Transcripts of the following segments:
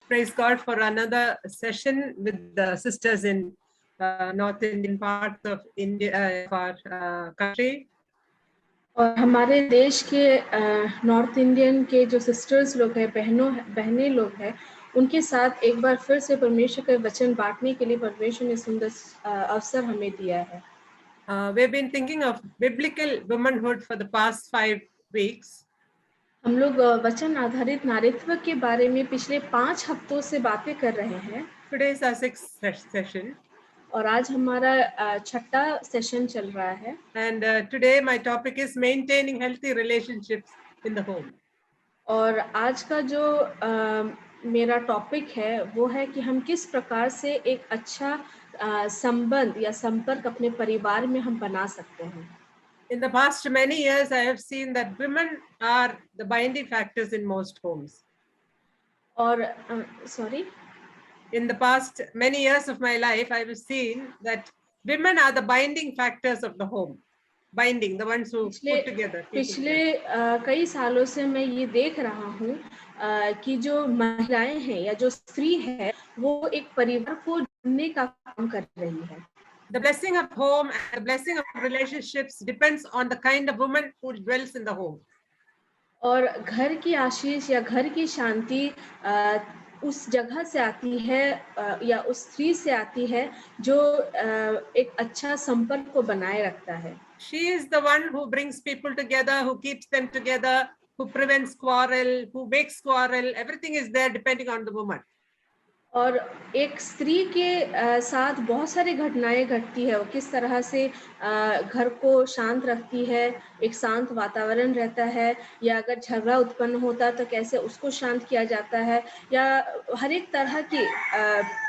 Praise God for another session with the sisters in North Indian parts of India, of our country. और हमारे देश के north Indian के जो sisters लोग हैं, बहनें लोग हैं, उनके साथ एक बार फिर से परमेश्वर के वचन बांटने के लिए परमेश्वर ने सुंदर अवसर हमें दिया है. We've been thinking of biblical womanhood for the past 5 weeks. हम लोग वचन आधारित नारीत्व के बारे में पिछले 5 हफ्तों से बातें कर रहे हैं. Today is our 6th session. और आज हमारा 6ठा सेशन चल रहा है. And today my topic is maintaining healthy relationships in the home. और आज का जो मेरा टॉपिक है वो है कि हम किस प्रकार से एक अच्छा संबंध या संपर्क अपने परिवार में हम बना सकते हैं. In the past many years, I have seen that women are the binding factors in most homes. और sorry. In the past many years of my life, I have seen that women are the binding factors of the home. Binding, the ones who put together. पिछले कई सालों से मैं ये देख रहा हूँ कि जो महिलाएं हैं या जो स्त्री है वो एक परिवार को जोड़ने का काम कर रही है. The blessing of home and the blessing of relationships depends on the kind of woman who dwells in the home. और घर की आशीष या घर की शांति उस जगह से आती है या उस स्त्री से आती है जो एक अच्छा संपर्क को बनाए रखता है. She is the one who brings people together, who keeps them together, who prevents quarrel, who makes quarrel. Everything is there depending on the woman. और एक स्त्री के साथ बहुत सारी घटनाएं घटती है. वो किस तरह से घर को शांत रखती है, एक शांत वातावरण रहता है, या अगर झगड़ा उत्पन्न होता तो कैसे उसको शांत किया जाता है, या हर एक तरह की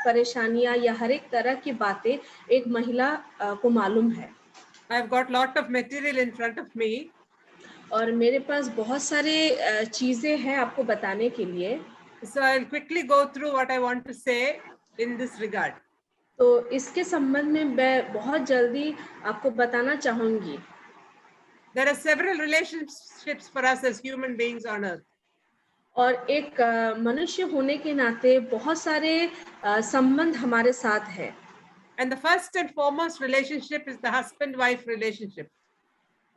परेशानियां या हर एक तरह की बातें एक महिला को मालूम है. I've got lot of material in front of me. और मेरे पास बहुत सारे चीजें हैं आपको बताने के लिए. So I'll quickly go through what I want to say in this regard. तो इसके संबंध में मैं बहुत जल्दी आपको बताना चाहूंगी. There are several relationships for us as human beings on earth. और एक मनुष्य होने के नाते बहुत सारे संबंध हमारे साथ है. And the first and foremost relationship is the husband-wife relationship.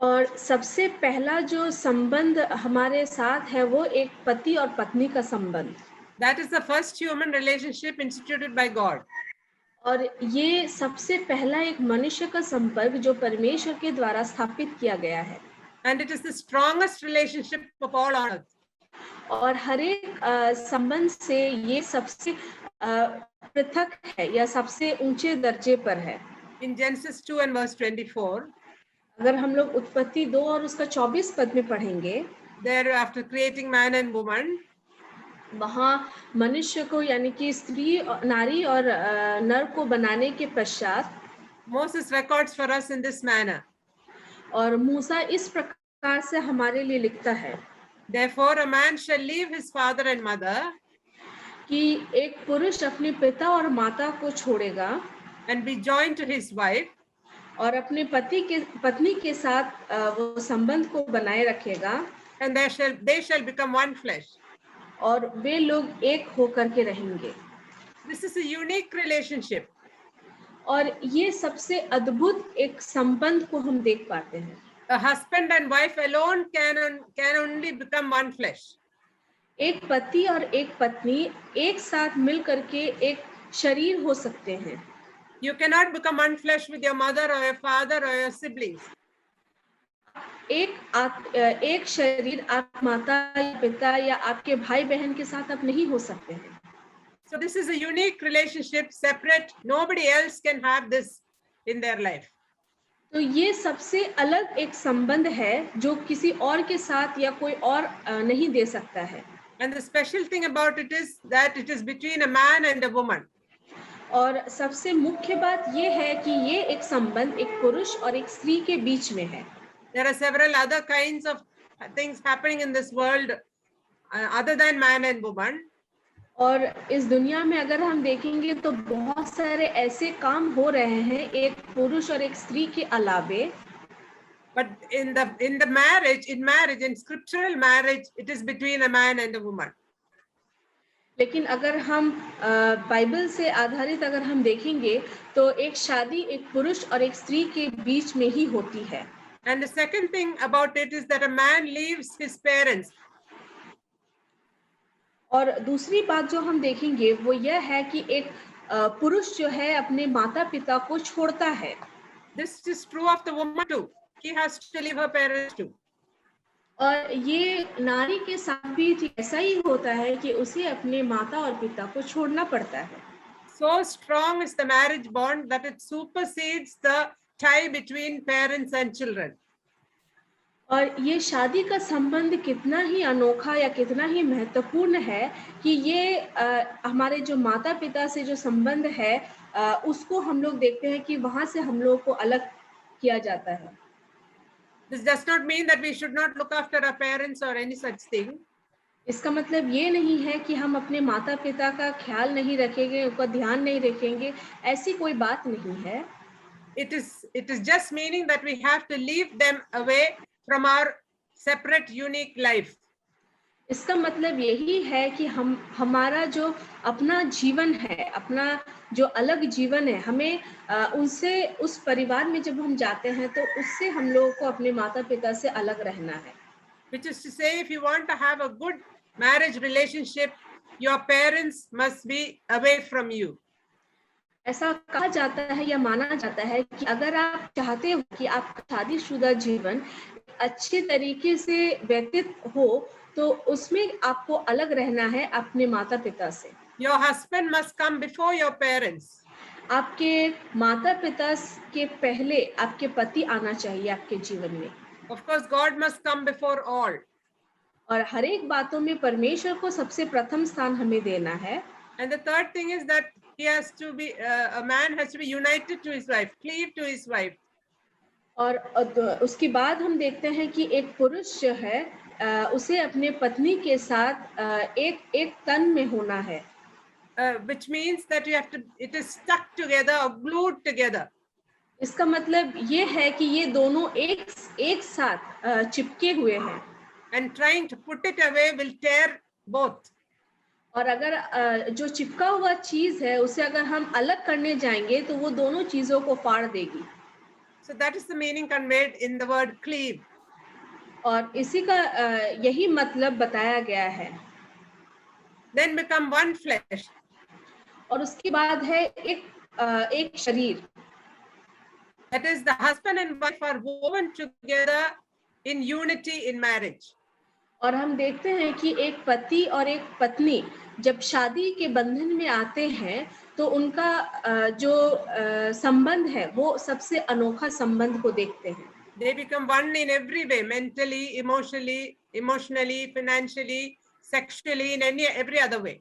और सबसे पहला जो संबंध हमारे साथ है वो एक पति और पत्नी का संबंध. That is the first human relationship instituted by God. और ये सबसे पहला एक मनुष्य का संपर्क जो परमेश्वर के द्वारा स्थापित किया गया है. And it is the strongest relationship of all on earth. और हर एक संबंध से ये सबसे पृथक है या सबसे ऊंचे दर्जे पर है. In Genesis 2 and verse 24, अगर हम लोग उत्पत्ति 2 और उसका 24 पद में पढ़ेंगे, there after creating man and woman, वहाँ मनुष्य को यानी कि स्त्री नारी और नर को बनाने के पश्चात Moses records for us in this manner. और मूसा इस प्रकार से हमारे लिए लिखता है. Therefore a man shall leave his father and mother, कि एक पुरुष अपने पिता और माता को छोड़ेगा and be joined to his wife, और अपने पत्नी के साथ वो संबंध को बनाए रखेगा, and they shall become one flesh. और वे लोग एक होकर के रहेंगे. This is a unique relationship. और ये सबसे अद्भुत एक संबंध को हम देख पाते हैं. A husband and wife alone can only become one flesh. एक पति और एक पत्नी एक साथ मिल करके एक शरीर हो सकते हैं. You cannot become one flesh with your mother or your father or your siblings. एक शरीर आप माता या पिता या आपके भाई बहन के साथ आप नहीं हो सकते हैं. So this is a unique relationship, separate. Nobody else can have this in their life. तो ये सबसे अलग एक संबंध है जो किसी और के साथ या कोई और नहीं दे सकता है. And the special thing about it is that it is between a man and a woman. और सबसे मुख्य बात ये है कि ये एक संबंध एक पुरुष और एक स्त्री के बीच में है. There are several other kinds of things happening in this world other than man and woman. और इस दुनिया में अगर हम देखेंगे तो बहुत सारे ऐसे काम हो रहे हैं एक पुरुष और एक स्त्री के अलावे. But in the marriage, in scriptural marriage, it is between a man and a woman. लेकिन अगर हम बाइबल से आधारित अगर हम देखेंगे तो एक शादी एक पुरुष और एक स्त्री के बीच में ही होती है। And the second thing about it is that a man leaves his parents. और दूसरी बात जो हम देखेंगे वो यह है कि एक पुरुष जो है अपने माता-पिता को छोड़ता है। This is true of the woman too. She has to leave her parents too. और ये नारी के साथ भी ऐसा ही होता है कि उसे अपने माता और पिता को छोड़ना पड़ता है। So strong is the marriage bond that it supersedes the tie between parents and children. और ये शादी का संबंध कितना ही अनोखा या कितना ही महत्वपूर्ण है कि ये हमारे जो माता-पिता से जो संबंध है उसको हम लोग देखते हैं कि वहाँ से हम लोगों को अलग किया जाता है। This does not mean that we should not look after our parents or any such thing. इसका मतलब ये नहीं है कि हम अपने माता-पिता का ख्याल नहीं रखेंगे, उनका ध्यान नहीं रखेंगे, ऐसी कोई बात नहीं है। It is just meaning that we have to leave them away from our separate unique life. इसका मतलब यही है कि हमारा जो अपना जीवन है, अपना जो अलग जीवन है, हमें उनसे उस परिवार में जब हम जाते हैं तो उससे हम लोगों को अपने माता-पिता से अलग रहना है। Which is to say, if you want to have a good marriage relationship, your parents must be away from you. ऐसा कहा जाता है या माना जाता है कि अगर आप चाहते हो कि आपका शादीशुदा जीवन अच्छे तरीके से व्यतीत हो तो उसमें आपको अलग रहना है अपने माता-पिता से। Your husband must come before your parents. आपके माता-पिता के पहले आपके पति आना चाहिए आपके जीवन में। Of course, God must come before all. और हर एक बातों में परमेश्वर को सबसे प्रथम स्थान हमें देना है। And the third thing is that he has to be a man has to be united to his wife, cleave to his wife. और उसके बाद हम देखते हैं कि एक पुरुष जो है उसे अपने पत्नी के साथ एक तन में होना है। Which means that you have to, it is stuck together or glued together. इसका मतलब ये है कि ये दोनों एक साथ चिपके हुए हैं। And trying to put it away will tear both. और अगर जो चिपका हुआ चीज है उसे अगर हम अलग करने जाएंगे तो वो दोनों चीजों को फाड़ देगी। So that is the meaning conveyed in the word cleave. और इसी का यही मतलब बताया गया है। Then become one flesh. और उसके बाद है एक शरीर। That is, the husband and wife are woven together in unity in marriage. और हम देखते हैं कि एक पति और एक पत्नी जब शादी के बंधन में आते हैं तो उनका जो संबंध है वो सबसे अनोखा संबंध को देखते हैं। They become one in every way, mentally, emotionally, financially, sexually, in every other way.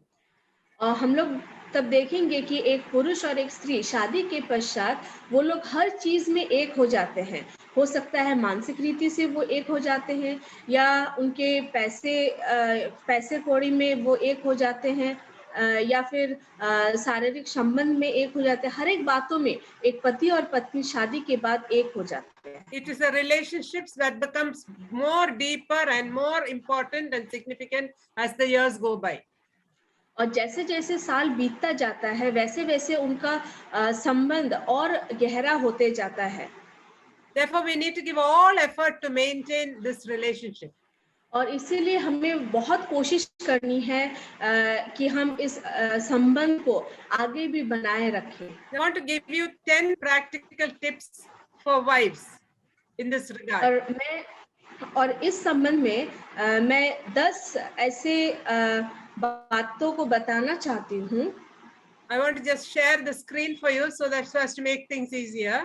हम लोग तब देखेंगे कि एक पुरुष और एक स्त्री शादी के पश्चात वो लोग हर चीज में एक हो जाते हैं। हो सकता है मानसिक रीति से वो एक हो जाते हैं या उनके पैसे कौड़ी में वो एक हो जाते हैं या फिर शारीरिक संबंध में एक हो जाते हैं। हर एक बातों में एक पति और पत्नी शादी के बाद एक हो जाते हैं। It is a relationship that becomes more deeper and more important and significant as the years go by. और जैसे जैसे साल बीतता जाता है वैसे वैसे उनका संबंध और गहरा होते जाता है। Therefore, we need to give all effort to maintain this relationship. और इसीलिए हमें बहुत कोशिश करनी है कि हम इस संबंध को आगे भी बनाए रखें। I want to give you 10 practical tips for wives in this regard. और इस संबंध में मैं 10 ऐसे बातों को बताना चाहती हूँ। I want to just share the screen for you so as to make things easier.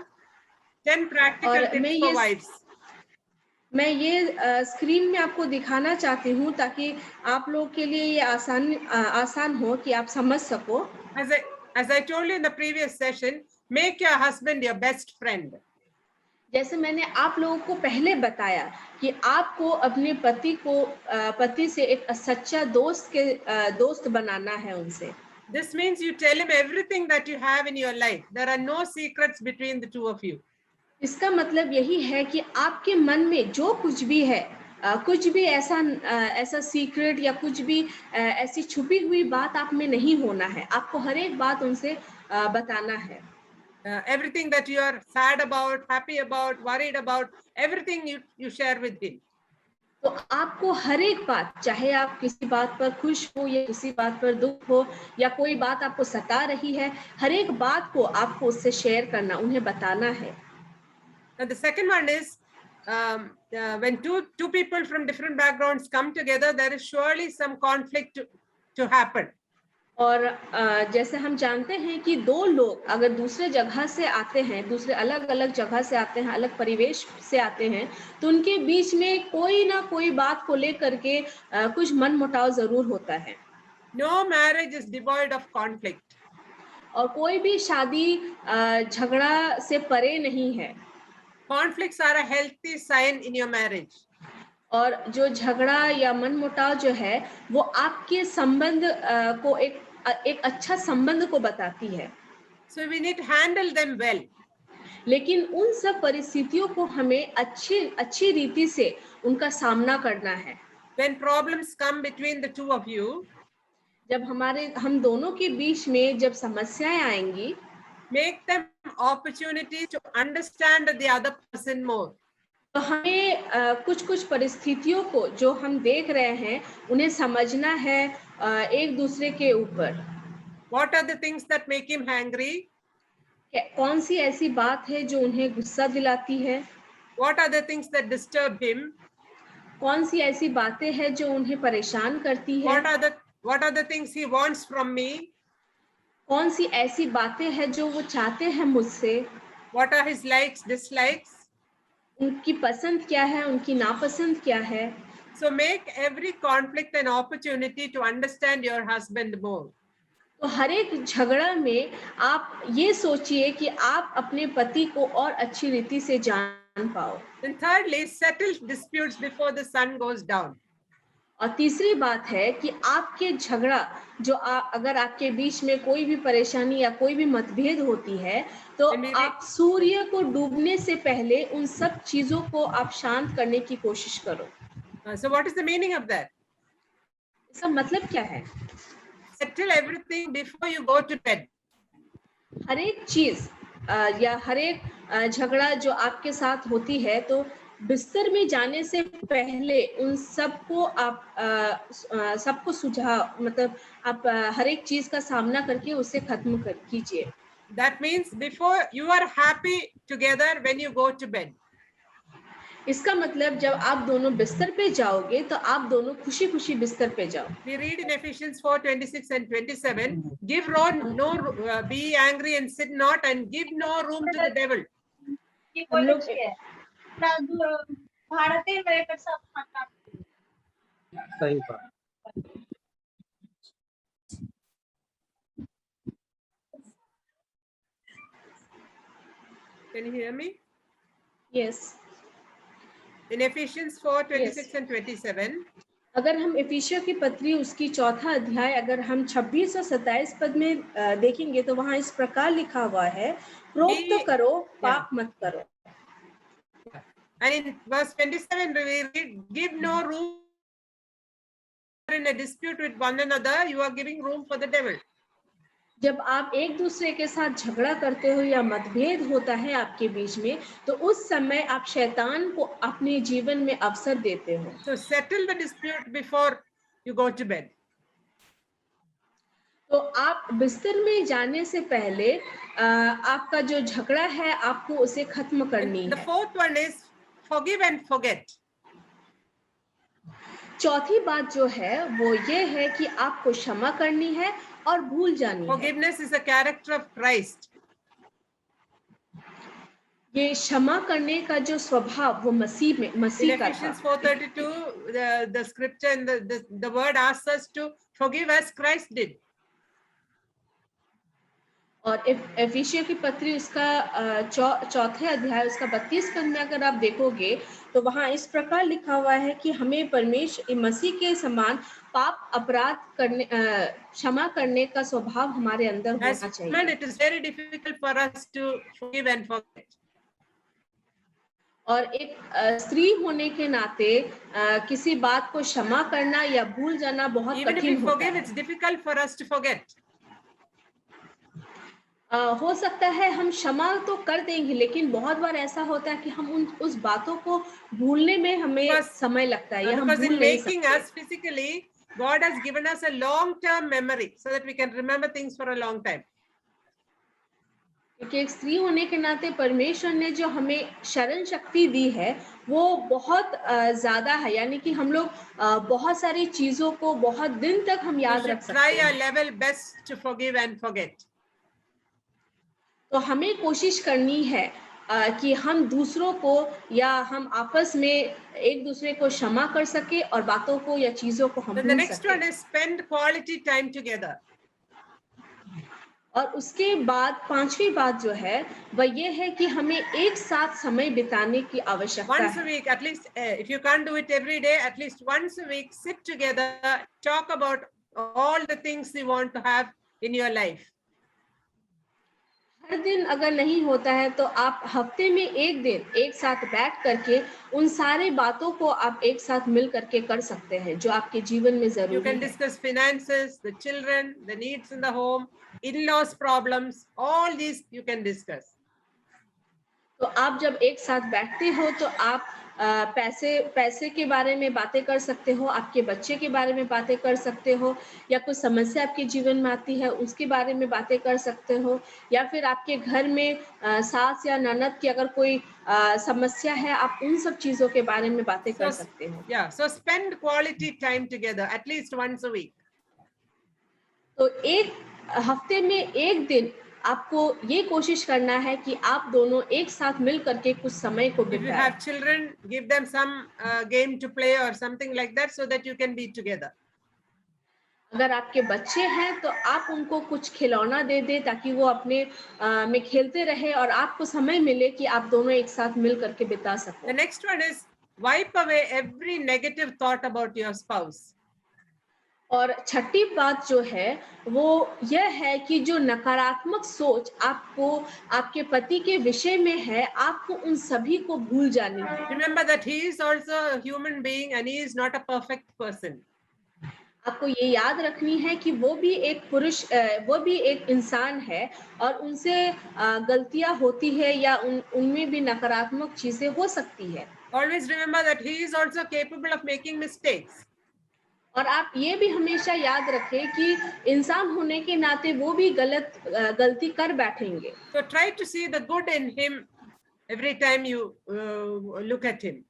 10 practical tips for wives. मैं ये स्क्रीन में आपको दिखाना चाहती हूँ ताकि आप लोग के लिए ये आसान हो कि आप समझ सको। As I told you in the previous session, make your husband your best friend. जैसे मैंने आप लोगों को पहले बताया कि आपको अपने पति से एक सच्चा दोस्त बनाना है उनसे। This means you tell him everything that you have in your life. There are no secrets between the two of you. इसका मतलब यही है कि आपके मन में जो कुछ भी है कुछ भी ऐसा सीक्रेट या कुछ भी ऐसी छुपी हुई बात आप में नहीं होना है। आपको हर एक बात उनसे बताना है। Everything that you are sad about, happy about, worried about, everything you share with him. तो आपको हर एक बात, चाहे आप किसी बात पर खुश हो या किसी बात पर दुख हो या कोई बात आपको सता रही है, हर एक बात को आपको उससे शेयर करना, उन्हें बताना है। And the second one is when two people from different backgrounds come together, there is surely some conflict to happen. और जैसे हम जानते हैं कि दो लोग अगर दूसरे जगह से आते हैं, दूसरे अलग-अलग जगह से आते हैं, अलग परिवेश से आते हैं, तो उनके बीच में कोई ना कोई बात को लेकर के कुछ मनमुटाव ज़रूर होता है। No marriage is devoid of conflict. और कोई भी शादी झगड़ा से परे नहीं है। Conflicts are a healthy sign in your marriage. और जो झगड़ा या मनमुटाव जो है, वो आपके संबंध को एक अच्छा संबंध को बताती है। So we need to handle them well. लेकिन उन सब परिस्थितियों को हमें अच्छी रीति से उनका सामना करना है। When problems come between the two of you, जब हम दोनों के बीच में जब समस्याएं आएंगी, make them opportunity to understand the other person more. तो हमें कुछ परिस्थितियों को जो हम देख रहे हैं, उन्हें समझना है एक दूसरे के ऊपर। What are the things that make him angry? कौन सी ऐसी बात है जो उन्हें गुस्सा दिलाती है? What are the things that disturb him? कौन सी ऐसी बातें हैं जो उन्हें परेशान करती है? What are the things he wants from me? कौन सी ऐसी बातें हैं जो वो चाहते हैं मुझसे? What are his likes, dislikes? उनकी पसंद क्या है, उनकी नापसंद क्या है? So make every conflict an opportunity to understand your husband more. तो हर एक झगड़ा में आप ये सोचिए कि आप अपने पति को और अच्छी रीति से जान पाओ। And thirdly, settle disputes before the sun goes down. और तीसरी बात है कि आपके झगड़ा जो अगर आपके बीच में कोई भी परेशानी या कोई भी मतभेद होती है, तो आप सूर्य को डूबने से पहले उन सब चीजों को आप शांत करने की कोशिश करो। So what is the meaning of that? इसका मतलब क्या है? Settle everything before you go to bed. हर एक चीज या हर एक झगड़ा जो आपके साथ होती है, तो बिस्तर में जाने से पहले उन सबको आप सबको मतलब आप हर एक चीज का सामना करके उसे खत्म कीजिए। That means before you are happy together when you go to bed. इसका मतलब जब आप दोनों बिस्तर पे जाओगे तो आप दोनों खुशी-खुशी बिस्तर पे जाओ। We read in Ephesians 4:26 and 27, be angry and sin not, and give no room to the devil. हम लोग सही बात। Can you hear me? Yes. In Ephesians 4:26 Yes. and 27, अगर हम इफिसियों की पत्री उसकी 4था अध्याय अगर हम 26 और 27 पद में देखेंगे तो वहां इस प्रकार लिखा हुआ है, क्रोध तो करो, पाप मत करो। And in verse 27 we read, give no room in a dispute with one another, you are giving room for the devil. जब आप एक दूसरे के साथ झगड़ा करते हो या मतभेद होता है आपके बीच में, तो उस समय आप शैतान को अपने जीवन में अवसर देते हो। So settle the dispute before you go to bed. तो आप बिस्तर में जाने से पहले आपका जो झगड़ा है आपको उसे खत्म करनी है। The fourth one is forgive and forget. चौथी बात जो है वो ये है कि आपको क्षमा करनी है और भूल जानी है। Forgiveness is a character of Christ. ये क्षमा करने का जो स्वभाव वो मसीह In का Ephesians था। 4:32, the scripture and the word asks us to forgive as Christ did. और एफिसियों की पत्री उसका चौथे अध्याय उसका 32 पद में अगर आप देखोगे तो वहां इस प्रकार लिखा हुआ है कि हमें परमेश्वर मसीह के समान पाप अपराध करने क्षमा करने का स्वभाव हमारे अंदर होना चाहिए। It is very difficult for us to forgive and forget. और एक स्त्री होने के नाते किसी बात को क्षमा करना या भूल जाना बहुत Even if we कठिन होता forgive, है। it's difficult for us to forget. हो सकता है हम क्षमा तो कर देंगे, लेकिन बहुत बार ऐसा होता है कि हम उस बातों को भूलने में हमें Because- समय लगता है या हम Because भूल in नहीं making सकते। us physically, God has given us a long-term memory so that we can remember things for a long time. क्योंकि एक स्त्री होने के नाते परमेश्वर ने जो हमें शरण शक्ति दी है वो बहुत ज्यादा है, यानी कि हम लोग बहुत सारी चीजों को बहुत दिन तक हम We याद should रख try सकते our हैं। level best to forgive and forget. तो हमें कोशिश करनी है कि हम दूसरों को या हम आपस में एक दूसरे को क्षमा कर सके और बातों को या चीजों को हम Then the भूल next one सके। is spend quality time together. और उसके बाद पांचवी बात जो है वह ये है कि हमें एक साथ समय बिताने की आवश्यकता Once a है। week, at least, if you can't do it every day, at least once a week, sit together, talk about all the things you want to have in your life. हर दिन अगर नहीं होता है तो आप हफ्ते में एक दिन एक साथ बैठ करके उन सारे बातों को आप एक साथ मिल करके कर सकते हैं जो आपके जीवन में You जरूरी can है। discuss finances, the children, the needs in the home, in-laws problems, all these you can discuss. तो आप जब एक साथ बैठते हो तो आप पैसे के बारे में बातें कर सकते हो, आपके बच्चे के बारे में बातें कर सकते हो, या कुछ समस्या आपके जीवन में आती है उसके बारे में बातें कर सकते हो, या फिर आपके घर में सास या ननद की अगर कोई समस्या है आप उन सब चीजों के बारे में बातें कर सकते हो। Yeah, so spend quality time together at least once a week. तो एक हफ्ते में एक दिन आपको ये कोशिश करना है कि आप दोनों एक साथ मिल करके कुछ समय को If you बिताएं। have children, give them some game to play or something like that so that you can be together. अगर आपके बच्चे हैं तो आप उनको कुछ खिलौना दे दें ताकि वो अपने में खेलते रहे और आपको समय मिले कि आप दोनों एक साथ मिल करके बिता The सको। next one is wipe away every negative thought about your spouse. और छठी बात जो है वो यह है कि जो नकारात्मक सोच आपको आपके पति के विषय में है आपको उन सभी को भूल जानी है। Remember that he is also a human being and he is not a perfect person. आपको ये याद रखनी है कि वो भी एक इंसान है और उनसे गलतियां होती है या उनमें भी नकारात्मक चीजें हो सकती है। Always remember that he is also capable of making mistakes. और आप ये भी हमेशा याद रखें कि इंसान होने के नाते वो भी गलती कर बैठेंगे। So try to see the good in him every time you look at him.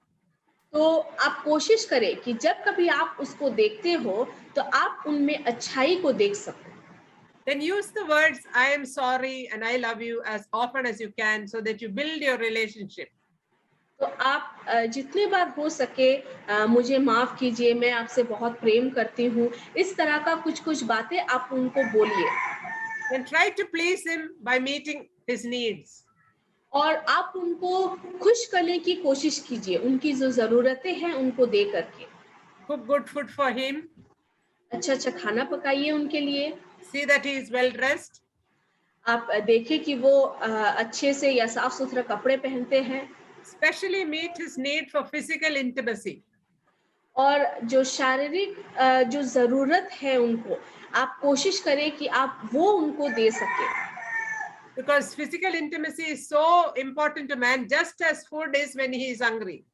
तो आप कोशिश करें कि जब कभी आप उसको देखते हो तो आप उनमें अच्छाई को देख सको। Then use the words I am sorry and I love you as often as you can so that you build your relationship. तो आप जितने बार हो सके मुझे माफ कीजिए, मैं आपसे बहुत प्रेम करती हूँ, इस तरह का कुछ बातें आप उनको बोलिए। Then try to please him by meeting his needs. और आप उनको खुश करने की कोशिश कीजिए, उनकी जो जरूरतें हैं उनको दे करके। Cook good food for him. अच्छा खाना पकाइए उनके लिए। See that he is well dressed. आप देखें कि वो अच्छे से या साफ सुथरा कपड़े पहनते हैं। Especially meet his need for physical intimacy. और जो शारीरिक जो जरूरत है उनको आप कोशिश करें कि आप वो उनको दे सके। Because physical intimacy is so important to man, just as food is when he is hungry.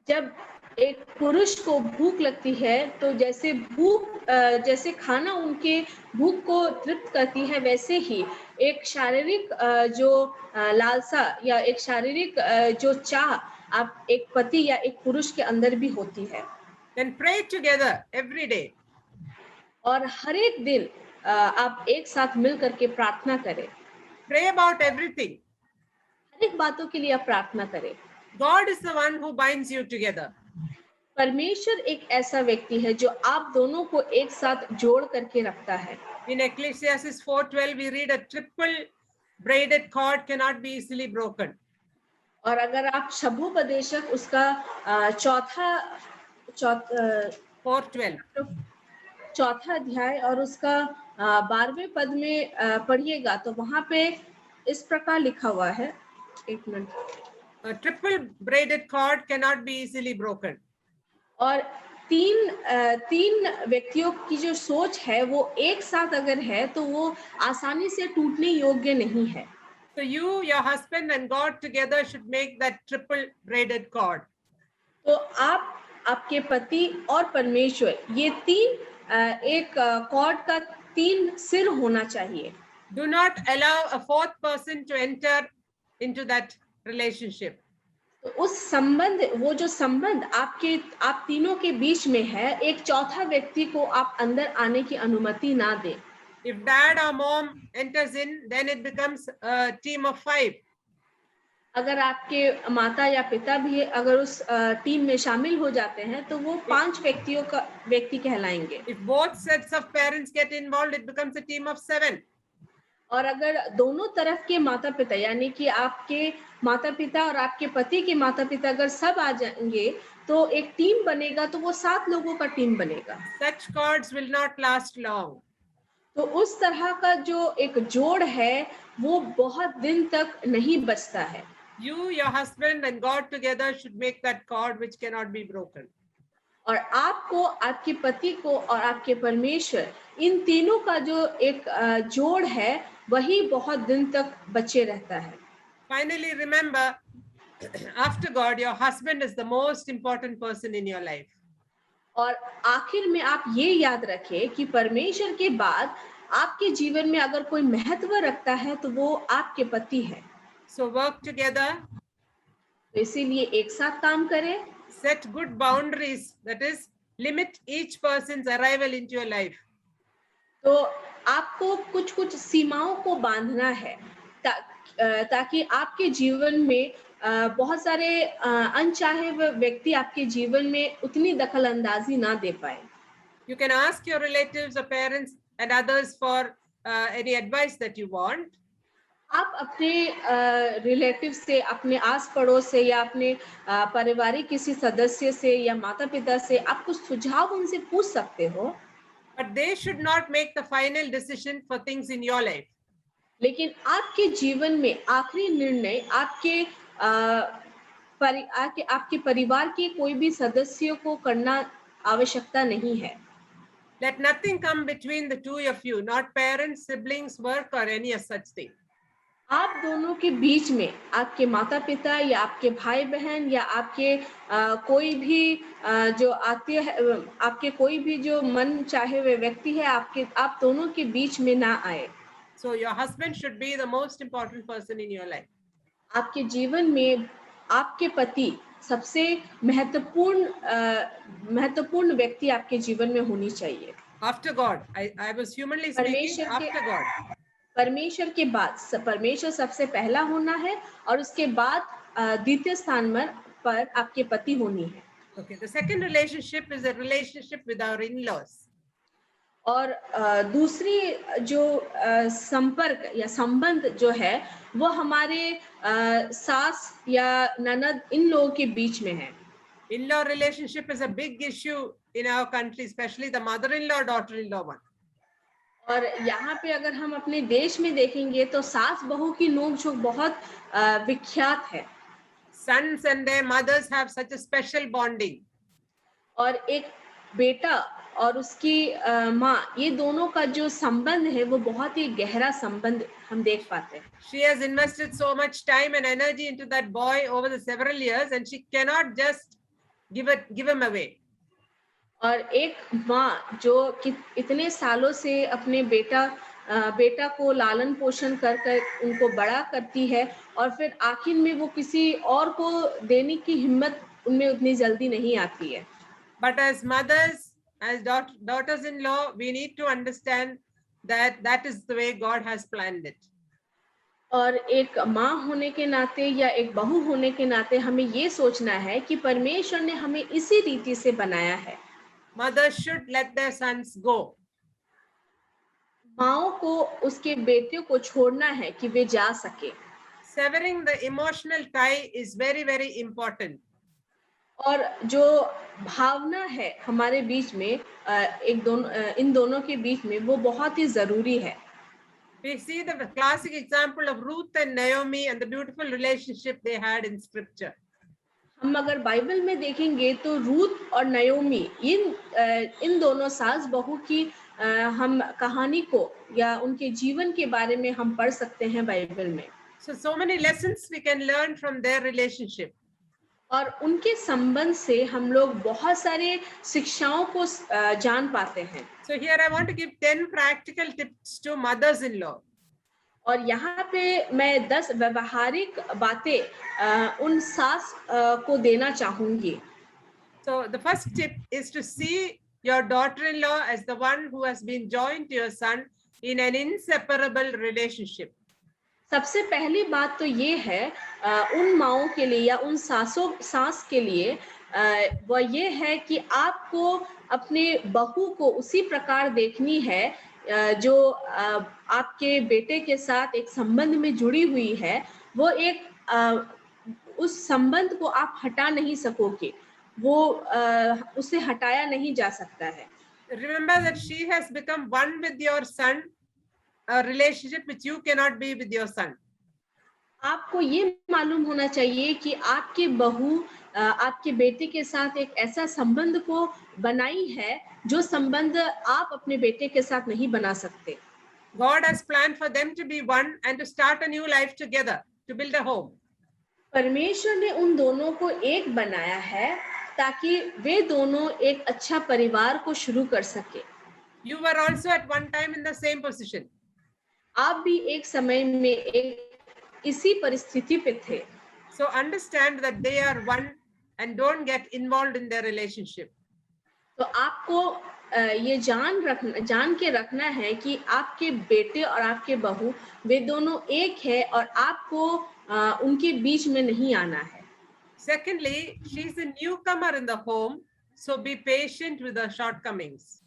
जब एक पुरुष को भूख लगती है तो जैसे खाना उनके भूख को तृप्त करती है, वैसे ही एक शारीरिक जो लालसा या एक शारीरिक जो चाह आप एक पति या एक पुरुष के अंदर भी होती है। Then pray together every day. और हर एक दिन आप एक साथ मिल करके प्रार्थना करें। Pray about everything. हर एक बातों के लिए आप प्रार्थना करें। God is the one who binds you together. परमेश्वर एक ऐसा व्यक्ति है जो आप दोनों को एक साथ जोड़ करके रखता है। In Ecclesiastes 4:12, we read a triple braided cord cannot be easily broken. और अगर आप शब्दोपदेशक उसका चौथा अध्याय और उसका 12वें पद में पढ़िएगा तो वहां पे इस प्रकार लिखा हुआ है। एक minute. A triple braided cord cannot be easily broken. और तीन व्यक्तियों की जो सोच है वो एक साथ अगर है तो वो आसानी से टूटने योग्य नहीं है। So you, your husband and God together should make that triple braided cord. तो आप, आपके पति और परमेश्वर, ये एक कॉर्ड का 3 सिर होना चाहिए। Do not allow a fourth person to enter into that relationship. तो उस संबंध, वो जो संबंध आप तीनों के बीच में है, एक चौथा व्यक्ति को आप अंदर आने की अनुमति ना दें। If dad or mom enters in, then it becomes a team of 5. अगर आपके माता या पिता भी अगर उस टीम में शामिल हो जाते हैं तो वो 5 व्यक्ति कहलाएंगे। If both sets of parents get involved, it becomes a team of 7. और अगर दोनों तरफ के माता पिता, यानी कि आपके माता पिता और आपके पति के माता पिता अगर सब आ जाएंगे तो एक टीम बनेगा, तो वो 7 लोगों का टीम बनेगा। Such cords will not last long. तो उस तरह का जो एक जोड़ है वो बहुत दिन तक नहीं बचता है। You, your husband and God together should make that cord which cannot be broken. और आपको, आपके पति को और आपके परमेश्वर, इन तीनों का जो एक जोड़ है वही बहुत दिन तक बचे रहता है। Finally, remember, after God, your husband is the most important person in your life. और आखिर में आप ये याद रखें कि परमेश्वर के बाद आपके जीवन में अगर कोई महत्व रखता है तो वो आपके पति है। So work together. तो इसीलिए एक साथ काम करें। Set good boundaries, that is, limit each person's arrival into your life. तो आपको कुछ सीमाओं को बांधना है ताकि आपके जीवन में बहुत सारे अनचाहे व्यक्ति आपके जीवन में उतनी दखल अंदाजी ना दे पाए। You can ask your relatives or parents and others for any advice that you want. आप अपने रिलेटिव से, अपने आस पड़ोस से या अपने पारिवारिक किसी सदस्य से या माता पिता से आप कुछ सुझाव उनसे पूछ सकते हो। But they should not make the final decision for things in your life. लेकिन आपके जीवन में आखिरी निर्णय आपके परिवार के कोई भी सदस्यों को करना आवश्यकता नहीं है। Let nothing come between the two of you, not parents, siblings, work or any such thing. आप दोनों के बीच में आपके माता पिता या आपके भाई बहन या आपके कोई भी जो आत्मीय है, आपके कोई भी जो मन चाहे हुए व्यक्ति है, आप दोनों के बीच में ना आए। So your husband should be the most important person in your life. आपके जीवन में आपके पति सबसे महत्वपूर्ण व्यक्ति आपके जीवन में होनी चाहिए। After God, I was humanly speaking, after God. परमेश्वर के बाद, परमेश्वर सबसे पहला होना है और उसके बाद द्वितीय स्थान पर आपके पति होनी है। Okay, the second relationship is a relationship with our in-laws. और दूसरी जो संपर्क या संबंध जो है वो हमारे सास या ननद इन लोगों के बीच में है। In-law relationship is a big issue in our country, especially the mother-in-law, daughter-in-law one. और यहाँ पे अगर हम अपने देश में देखेंगे तो सास बहू की नोक-झोंक बहुत विख्यात है। Sons and their mothers have such a special bonding. और एक बेटा और उसकी माँ, ये दोनों का जो संबंध है वो बहुत ही गहरा संबंध हम देख पाते हैं। She has invested so much time and energy into that boy over the several years, and she cannot just give him away. और एक माँ जो इतने सालों से अपने बेटा को लालन पोषण कर उनको बड़ा करती है और फिर आखिर में वो किसी और को देने की हिम्मत उनमें उतनी जल्दी नहीं आती है। But as mothers, as daughters-in-law, we need to understand that that is the way God has planned it. और एक माँ होने के नाते या एक बहू होने के नाते हमें ये सोचना है कि परमेश्वर ने हमें इसी रीति से बनाया है। Mothers should let their sons go. माँओं को उसके बेटे को छोड़ना है कि वे जा सके। Severing the emotional tie is very, very important. और जो भावना है हमारे बीच में इन दोनों के बीच में वो बहुत ही जरूरी है। We see the classic example of Ruth and Naomi and the beautiful relationship they had in scripture. हम अगर बाइबल में देखेंगे तो रूथ और नयोमी इन दोनों सास बहू की हम कहानी को या उनके जीवन के बारे में हम पढ़ सकते हैं बाइबल में. So many lessons we can learn from their relationship. और उनके संबंध से हम लोग बहुत सारे शिक्षाओं को जान पाते हैं. So here I want to give 10 practical tips to mothers-in-law. और यहाँ पे मैं 10 व्यवहारिक बातें उन सास को देना चाहूंगी. So the first tip is to see your daughter-in-law as the one who has been joined to your son in an inseparable relationship. सबसे पहली बात तो ये है उन माओं के लिए या उन सास के लिए वह ये है कि आपको अपने बहू को उसी प्रकार देखनी है जो आपके बेटे के साथ एक संबंध में जुड़ी हुई है. वो एक उस संबंध को आप हटा नहीं सकोगे, वो उसे हटाया नहीं जा सकता है. Remember that she has become one with your son, a relationship which you cannot be with your son. आपको ये मालूम होना चाहिए कि आपके बहू आपके बेटे के साथ एक ऐसा संबंध को बनाई है जो संबंध आप अपने बेटे के साथ नहीं बना सकते. God has planned for them to be one and to start a new life together, to build a home. परमेश्वर ने उन दोनों को एक बनाया है ताकि वे दोनों एक अच्छा परिवार को शुरू कर सके. You were also at one time in the same position. आप भी एक समय में एक इसी परिस्थिति पे थे. So understand that they are one and don't get involved in their relationship. तो आपको ये जान के रखना है कि आपके बेटे और आपके बहू वे दोनों एक है और आपको उनके बीच में नहीं आना है. Secondly, she is a newcomer in the home, so be patient with her shortcomings.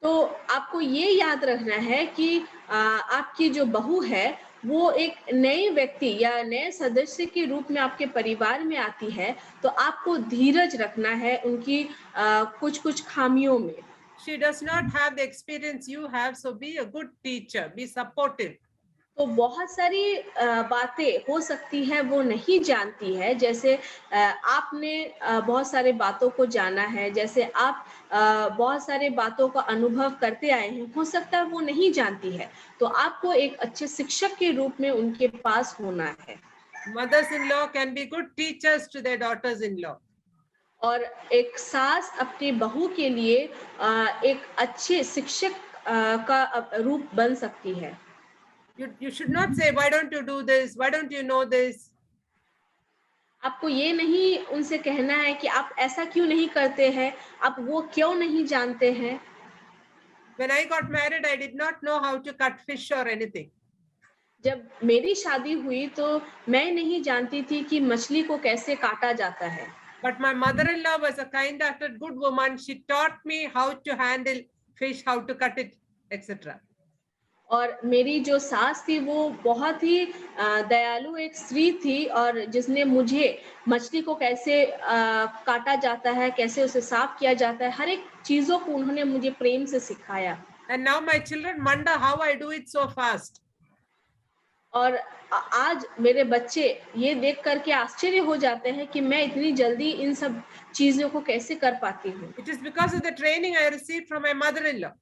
तो आपको ये याद रखना है कि आपकी जो बहू है वो एक नए व्यक्ति या नए सदस्य के रूप में आपके परिवार में आती है, तो आपको धीरज रखना है उनकी कुछ खामियों में. She does not have the experience you have, so be a good teacher, be supportive. तो बहुत सारी बातें हो सकती है वो नहीं जानती है, जैसे आपने बहुत सारे बातों को जाना है, जैसे आप बहुत सारे बातों का अनुभव करते आए हैं, हो सकता है वो नहीं जानती है, तो आपको एक अच्छे शिक्षक के रूप में उनके पास होना है. Mothers-in-law can be good teachers to their daughters-in-law. और एक सास अपने बहू के लिए एक अच्छे शिक्षक का रूप बन सकती है. You should not say, why don't you do this? Why don't you know this? आपको ये नहीं उनसे कहना है कि आप ऐसा क्यों नहीं करते हैं, आप वो क्यों नहीं जानते हैं. When I got married, I did not know how to cut fish or anything. जब मेरी शादी हुई तो मैं नहीं जानती थी कि मछली को कैसे काटा जाता है. But my mother-in-law was a kind-hearted, good woman. She taught me how to handle fish, how to cut it, etc. और मेरी जो सास थी वो बहुत ही दयालु एक स्त्री थी और जिसने मुझे मछली को कैसे काटा जाता है, कैसे उसे साफ किया जाता है, हर एक चीजों को उन्होंने मुझे प्रेम से सिखाया. And now my children wonder how I do it so fast. और आज मेरे बच्चे ये देख करके आश्चर्य हो जाते हैं कि मैं इतनी जल्दी इन सब चीजों को कैसे कर पाती हूँ. It is because of the training I received from my mother-in-law.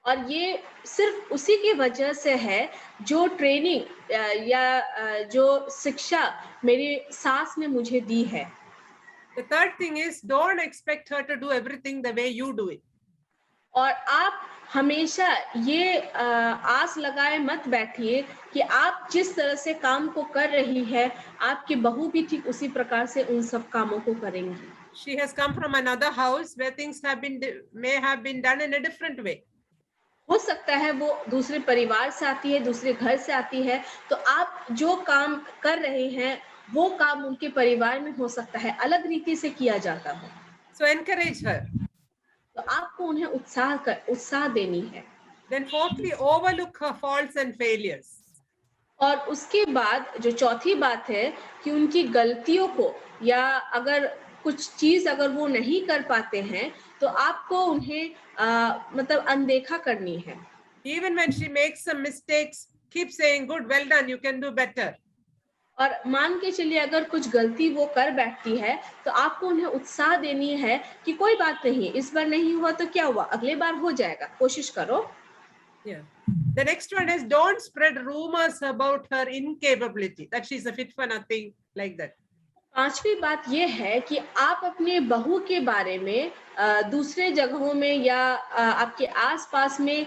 और ये सिर्फ उसी की वजह से है जो ट्रेनिंग या जो शिक्षा मेरी सास ने मुझे दी है. The third thing is, don't expect her to do everything the way you do it. और आप हमेशा ये आस लगाए मत बैठिए कि आप जिस तरह से काम को कर रही है आपकी बहू भी ठीक उसी प्रकार से उन सब कामों को करेंगी. She has come from another house where things may have been done in a different way. हो सकता है वो दूसरे परिवार से आती है, दूसरे घर से आती है, तो आप जो काम कर रहे हैं वो काम उनके परिवार में हो सकता है अलग रीति से किया जाता हो. So encourage her. तो आपको उन्हें उत्साह देनी है. Then fourthly, overlook her faults and failures. और उसके बाद जो चौथी बात है कि उनकी गलतियों को या अगर कुछ चीज अगर वो नहीं कर पाते हैं तो आपको उन्हें मतलब अनदेखा करनी है. Even when she makes some mistakes, keep saying, good, well done, you can do better. और मान के चलिए अगर कुछ गलती वो कर बैठती है तो आपको उन्हें उत्साह देनी है कि कोई बात नहीं, इस बार नहीं हुआ तो क्या हुआ, अगले बार हो जाएगा, कोशिश करो। Yeah. The next one is don't spread rumors about her incapability, that she's a fit for nothing, like that. पांचवी बात ये है कि आप अपने बहू के बारे में दूसरे जगहों में या आपके आसपास में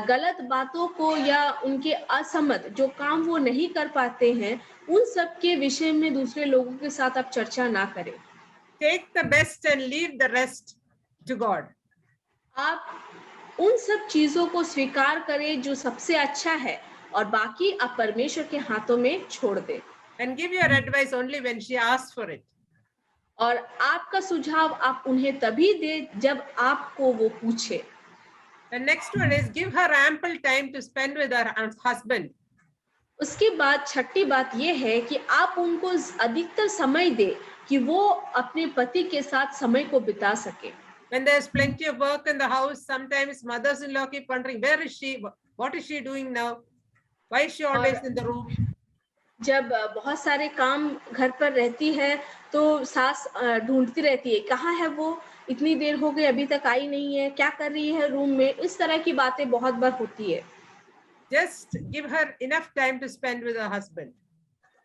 गलत बातों को या उनके असमर्थ जो काम वो नहीं कर पाते हैं उन सब के विषय में दूसरे लोगों के साथ आप चर्चा ना करें। Take the best and leave the rest to God. आप उन सब चीजों को स्वीकार करें जो सबसे अच्छा है और बाकी आप परमेश्वर के हाथों में छोड़ दें। And give your advice only when she asks for it. और आपका सुझाव आप उन्हें तभी दें जब आपको वो पूछे। The next one is give her ample time to spend with her husband. उसके बाद छठी बात ये है कि आप उनको अधिकतर समय दें कि वो अपने पति के साथ समय को बिता सके। When there's plenty of work in the house, sometimes mothers-in-law keep wondering, where is she? What is she doing now? Why is she always in the room? जब बहुत सारे काम घर पर रहती है तो सास ढूंढती रहती है, कहाँ है वो, इतनी देर हो गई अभी तक आई नहीं है, क्या कर रही है रूम में, इस तरह की बातें बहुत बार होती है। Just give her enough time to spend with her husband.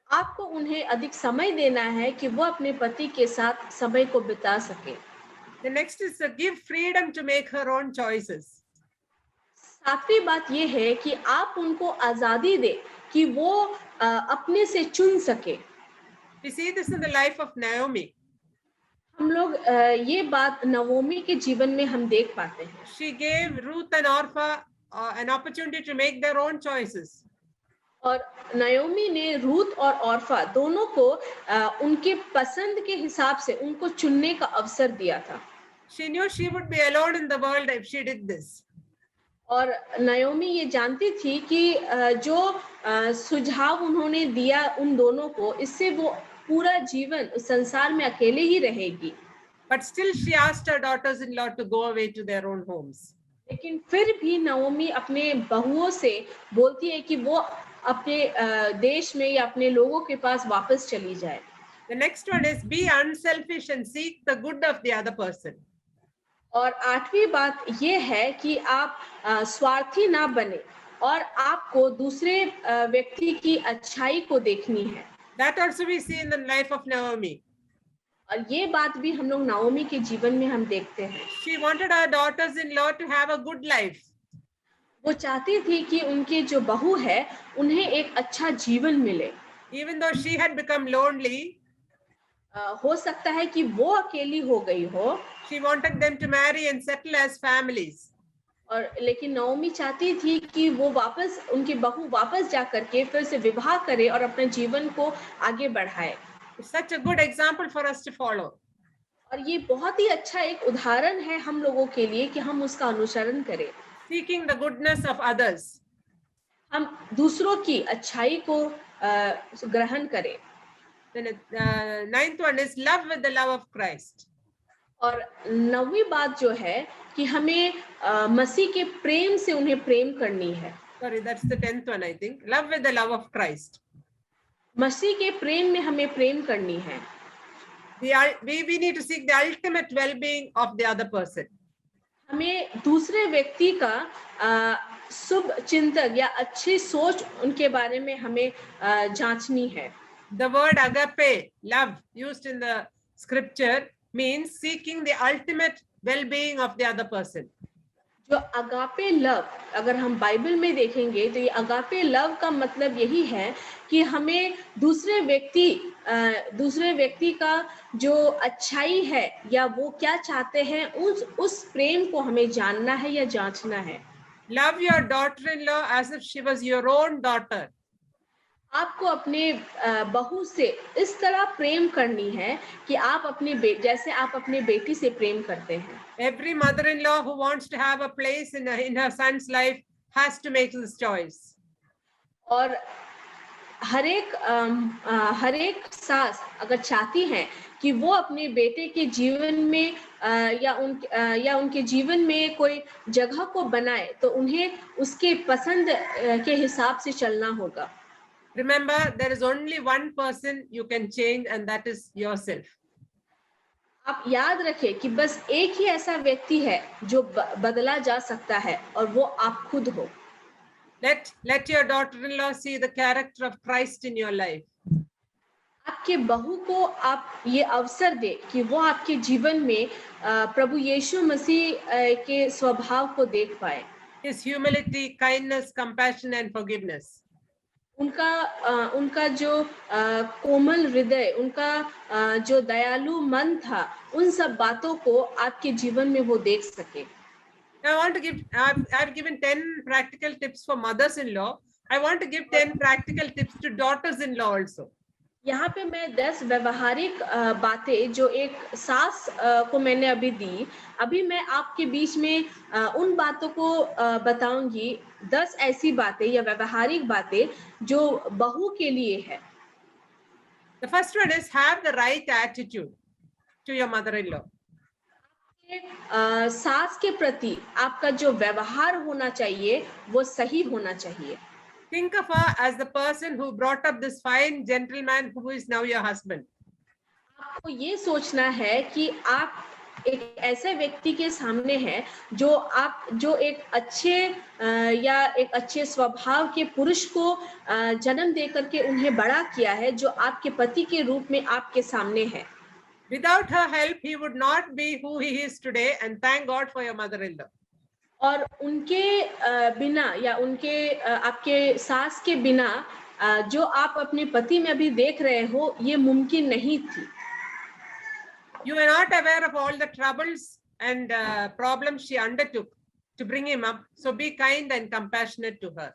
आपको उन्हें अधिक समय देना है कि वो अपने पति के साथ समय को बिता सके। The next is to give freedom to make her own choices. सातवीं बात ये है कि आप उनको आजादी दें कि वो अपने से चुन सके। We see this in the life of Naomi. हम लोग ये बात नवोमी के जीवन में हम देख पाते हैं। She gave Ruth and Orpah an opportunity to make their own choices. और नयोमी ने रूथ और ऑर्फा दोनों को उनके पसंद के हिसाब से उनको चुनने का अवसर दिया था। She knew she would be alone in the world if she did this. और नयोमी ये जानती थी कि जो सुझाव उन्होंने दिया उन दोनों को, इससे वो पूरा जीवन उस संसार में अकेले ही रहेगी। But still she asked her daughters-in-law to go away to their own homes. लेकिन फिर भी नयोमी अपने बहुओं से बोलती है कि वो अपने देश में या अपने लोगों के पास वापस चली जाए। The next one is be unselfish and seek the good of the other person. और आठवीं बात ये है कि आप स्वार्थी ना बने और आपको दूसरे व्यक्ति की अच्छाई को देखनी है। That also we see in the life of Naomi. और ये बात भी हम लोग नाओमी के जीवन में हम देखते हैं। She wanted her daughters-in-law to have a good life. वो चाहती थी कि उनके जो बहू है उन्हें एक अच्छा जीवन मिले। Even though she had become lonely, हो सकता है कि वो अकेली हो गई हो। she wanted them to marry and settle as families. और लेकिन नाओमी चाहती थी कि वो वापस उनकी बहू वापस जा करके फिर से विवाह करे और अपने जीवन को आगे बढ़ाए। It's such a good example for us to follow. और ये बहुत ही अच्छा एक उदाहरण है हम लोगों के लिए कि हम उसका अनुसरण करें। Seeking the goodness of others. हम दूसरों की अच्छाई को ग्रहण करें। Then ninth one is love with the love of Christ. और नौवीं बात जो है कि हमें मसीह के प्रेम से उन्हें प्रेम करनी है। Sorry, that's the 10th one, I think. Love with the love of Christ. मसीह के प्रेम में हमें प्रेम करनी है। We need to seek the ultimate well-being of the other person. हमें दूसरे व्यक्ति का शुभ चिंतक या अच्छी सोच उनके बारे में हमें जांचनी है। The word agape, love, used in the scripture means seeking the ultimate well-being of the other person. जो अगापे लव अगर हम बाइबल में देखेंगे तो ये अगापे लव का मतलब यही है कि हमें दूसरे व्यक्ति का जो अच्छाई है या वो क्या चाहते हैं उस प्रेम को हमें जानना है या जांचना है। Love your daughter-in-law as if she was your own daughter. आपको अपने बहू से इस तरह प्रेम करनी है कि आप अपने जैसे आप अपने बेटी से प्रेम करते हैं। Every mother-in-law who wants to have a place in her son's life has to make this choice. और हर एक सास अगर चाहती है कि वो अपने बेटे के जीवन में या उनके जीवन में कोई जगह को बनाए, तो उन्हें उसके पसंद के हिसाब से चलना होगा। Remember, there is only one person you can change, and that is yourself. आप याद रखें कि बस एक ही ऐसा व्यक्ति है जो बदला जा सकता है, और वो आप खुद हो। Let your daughter-in-law see the character of Christ in your life. आपके बहू को आप ये अवसर दे कि वो आपके जीवन में प्रभु यीशु मसीह के स्वभाव को देख पाए। His humility, kindness, compassion, and forgiveness. उनका जो कोमल हृदय, उनका जो दयालु मन था, उन सब बातों को आपके जीवन में वो देख सके। I want to give, I've given 10 practical tips for mothers-in-law. I want to give 10 practical tips to daughters-in-law also. यहाँ पे मैं 10 व्यवहारिक बातें जो एक सास को मैंने अभी दी, अभी मैं आपके बीच में उन बातों को बताऊंगी, 10 ऐसी बातें या व्यवहारिक बातें जो बहू के लिए है। The first one is have the right attitude to your mother-in-law. सास के प्रति आपका जो व्यवहार होना चाहिए वो सही होना चाहिए। Think of her as the person who brought up this fine gentleman who is now your husband. आपको ये सोचना है कि आप एक ऐसे व्यक्ति के सामने हैं जो एक अच्छे स्वभाव के पुरुष को जन्म दे करके उन्हें बड़ा किया है, जो आपके पति के रूप में आपके सामने है। Without her help, he would not be who he is today, and thank God for your mother-in-law. और उनके बिना या उनके आपके सास के बिना जो आप अपने पति में अभी देख रहे हो, ये मुमकिन नहीं थी। You are not aware of all the troubles and problems she undertook to bring him up, so be kind and compassionate to her.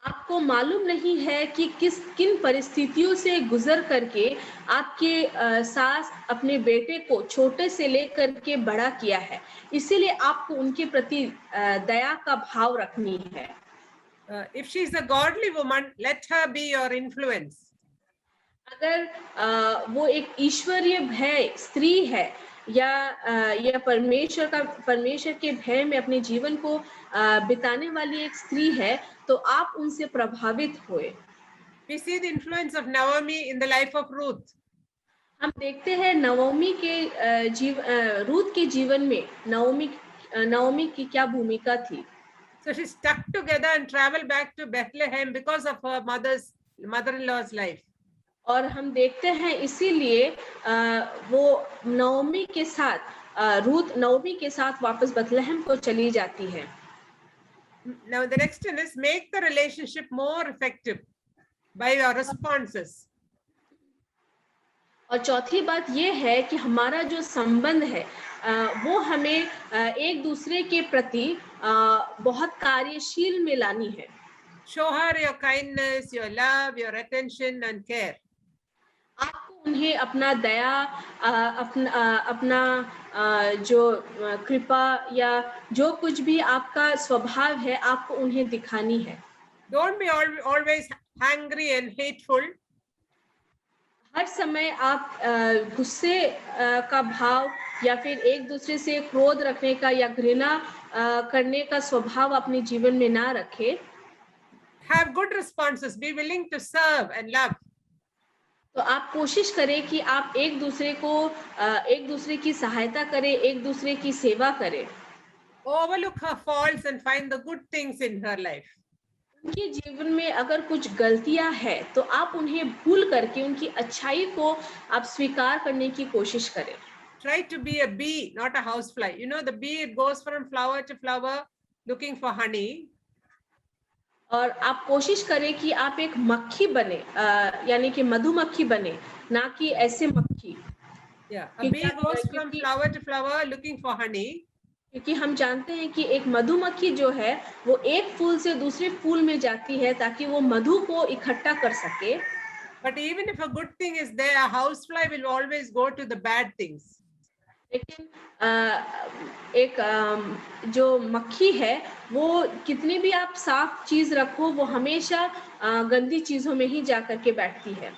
आपको मालूम नहीं है कि किन परिस्थितियों से गुजर करके आपके सास अपने बेटे को छोटे से लेकर के बड़ा किया है, इसीलिए आपको उनके प्रति दया का भाव रखनी है। If she is a godly woman, let her be your influence. अगर वो एक ईश्वरीय भय स्त्री है या परमेश्वर के भय में अपने जीवन को बिताने वाली एक स्त्री है, तो आप उनसे प्रभावित हुए। We see the influence of Naomi in the life of Ruth. हम देखते हैं रूथ के जीवन में नवोमी की क्या भूमिका थी। So she stuck together and traveled back to Bethlehem because of her mother-in-law's life. और हम देखते हैं इसीलिए वो नवोमी के साथ वापस बethlehem को चली जाती है। Now the next one is make the relationship more effective by your responses. और चौथी बात ये है कि हमारा जो संबंध है वो हमें एक दूसरे के प्रति बहुत कार्यशील में लानी है। Show her your kindness, your love, your attention and care. आपको उन्हें अपना दया, अपना जो कृपा या जो कुछ भी आपका स्वभाव है, आपको उन्हें दिखानी है। Don't be always angry and hateful. हर समय आप गुस्से का भाव या फिर एक दूसरे से क्रोध रखने का या घृणा करने का स्वभाव अपने जीवन में ना रखें। Have good responses. Be willing to serve and love. तो आप कोशिश करें कि आप एक दूसरे की सहायता करें, एक दूसरे की सेवा करें। Overlook her faults and find the good things in her life. उनके जीवन में अगर कुछ गलतियां हैं, तो आप उन्हें भूल करके उनकी अच्छाई को आप स्वीकार करने की कोशिश करें। Try to be a bee, not a housefly. You know, the bee, it goes from flower to flower looking for honey. और आप कोशिश करें कि आप एक मक्खी बने, यानी कि मधुमक्खी बने, ना कि ऐसे मक्खी। Yeah, a bee goes from flower to flower looking for honey. क्योंकि हम जानते हैं कि एक मधुमक्खी जो है वो एक फूल से दूसरे फूल में जाती है ताकि वो मधु को इकट्ठा कर सके। But even if a good thing is there, a housefly will always go to the bad things. लेकिन एक जो मक्खी है वो कितनी भी आप साफ चीज रखो वो हमेशा गंदी चीजों में ही जा करके बैठती है।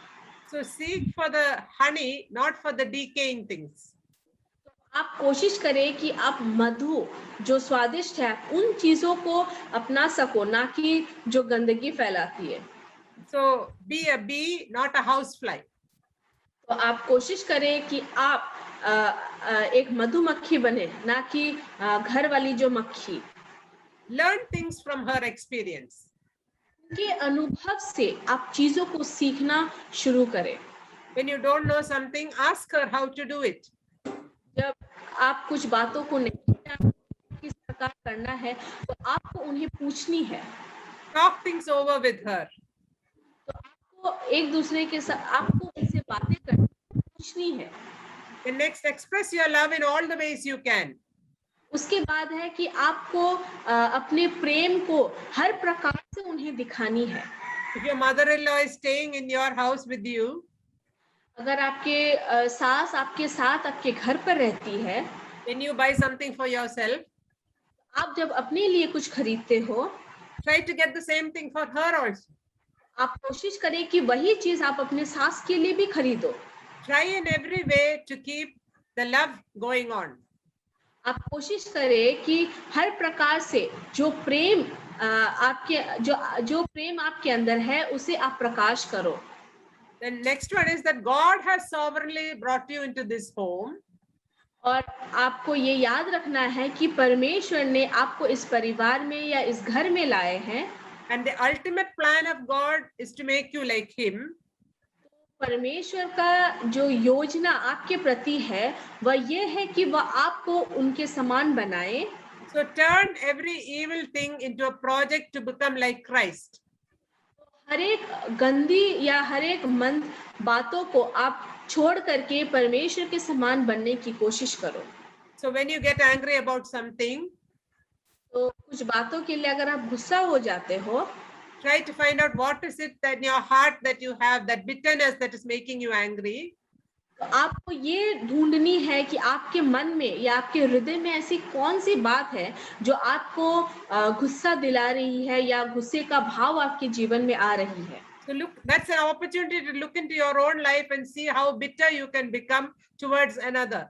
So seek for the honey, not for the decaying things. आप कोशिश करें कि आप मधु जो स्वादिष्ट है उन चीजों को अपना सको, ना कि जो गंदगी फैलाती है। So be a bee, not a housefly. तो आप कोशिश करें कि आप एक मधुमक्खी बने, ना कि घर वाली जो मक्खी। Learn things from her experience. उनके अनुभव से आप चीजों को सीखना शुरू करें। When you don't know something, ask her how to do it. जब आप कुछ बातों को नहीं जानते किस प्रकार करना है तो आपको उन्हें पूछनी है। Talk things over with her. तो आपको एक दूसरे के साथ आपको उनसे बातें करनी पूछनी है। Then next, express your love in all the ways you can. उसके बाद है कि आपको अपने प्रेम को हर प्रकार से उन्हें दिखानी है। If your mother-in-law is staying in your house with you, अगर आपके सास आपके साथ आपके घर पर रहती है, when you buy something for yourself, आप जब अपने लिए कुछ खरीदते हो, try to get the same thing for her also. आप कोशिश करें कि वही चीज आप अपने सास के लिए भी खरीदो। Try in every way to keep the love going on. आप कोशिश करें कि हर प्रकार से जो प्रेम आपके अंदर है उसे आप प्रकाश करो। Then next one is that God has sovereignly brought you into this home. और आपको ये याद रखना है कि परमेश्वर ने आपको इस परिवार में या इस घर में लाए हैं। And the ultimate plan of God is to make you like Him. परमेश्वर का जो योजना आपके प्रति है वह ये है कि वह आपको उनके समान बनाए। So turn every evil thing into a project to become like Christ. हर एक गंदी या हर एक मंद बातों को आप छोड़ करके परमेश्वर के समान बनने की कोशिश करो। So when you get angry about something, तो कुछ बातों के लिए अगर आप गुस्सा हो जाते हो, try to find out what is it that in your heart that you have, that bitterness that is making you angry. तो आपको ये ढूंढनी है कि आपके मन में या आपके हृदय में ऐसी कौन सी बात है जो आपको गुस्सा दिला रही है या गुस्से का भाव आपके जीवन में आ रही है। So look, that's an opportunity to look into your own life and see how bitter you can become towards another.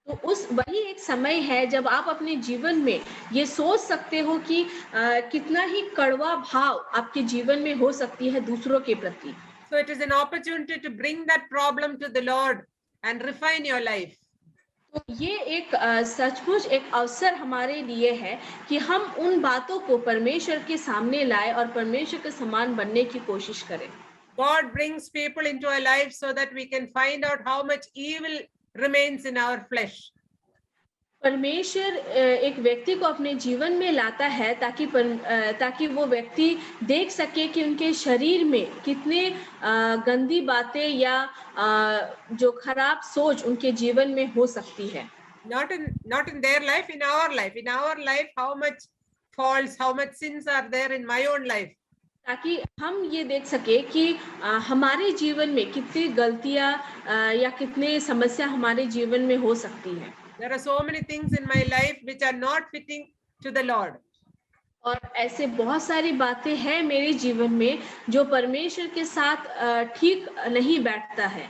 तो उस वही एक समय है जब आप अपने जीवन में ये सोच सकते हो कि कितना ही कड़वा भाव आपके जीवन में हो सकती है दूसरों के प्रति। So it is an opportunity to bring that problem to the Lord and refine your life. तो ये एक सचमुच एक अवसर हमारे लिए है कि हम उन बातों को परमेश्वर के सामने लाए और परमेश्वर के समान बनने की कोशिश करें। God brings people into our life so that we can find out how much evil remains in our flesh. परमेश्वर एक व्यक्ति को अपने जीवन में लाता है ताकि वो व्यक्ति देख सके कि उनके शरीर में कितने गंदी बातें या जो खराब सोच उनके जीवन में हो सकती है। Not in their life, in our life. In our life, how much faults, how much sins are there in my own life. ताकि हम ये देख सके कि हमारे जीवन में कितनी गलतियां या कितने समस्या हमारे जीवन में हो सकती है। There are so many things in my life which are not fitting to the Lord. और ऐसे बहुत सारी बातें हैं मेरे जीवन में जो परमेश्वर के साथ ठीक नहीं बैठता है।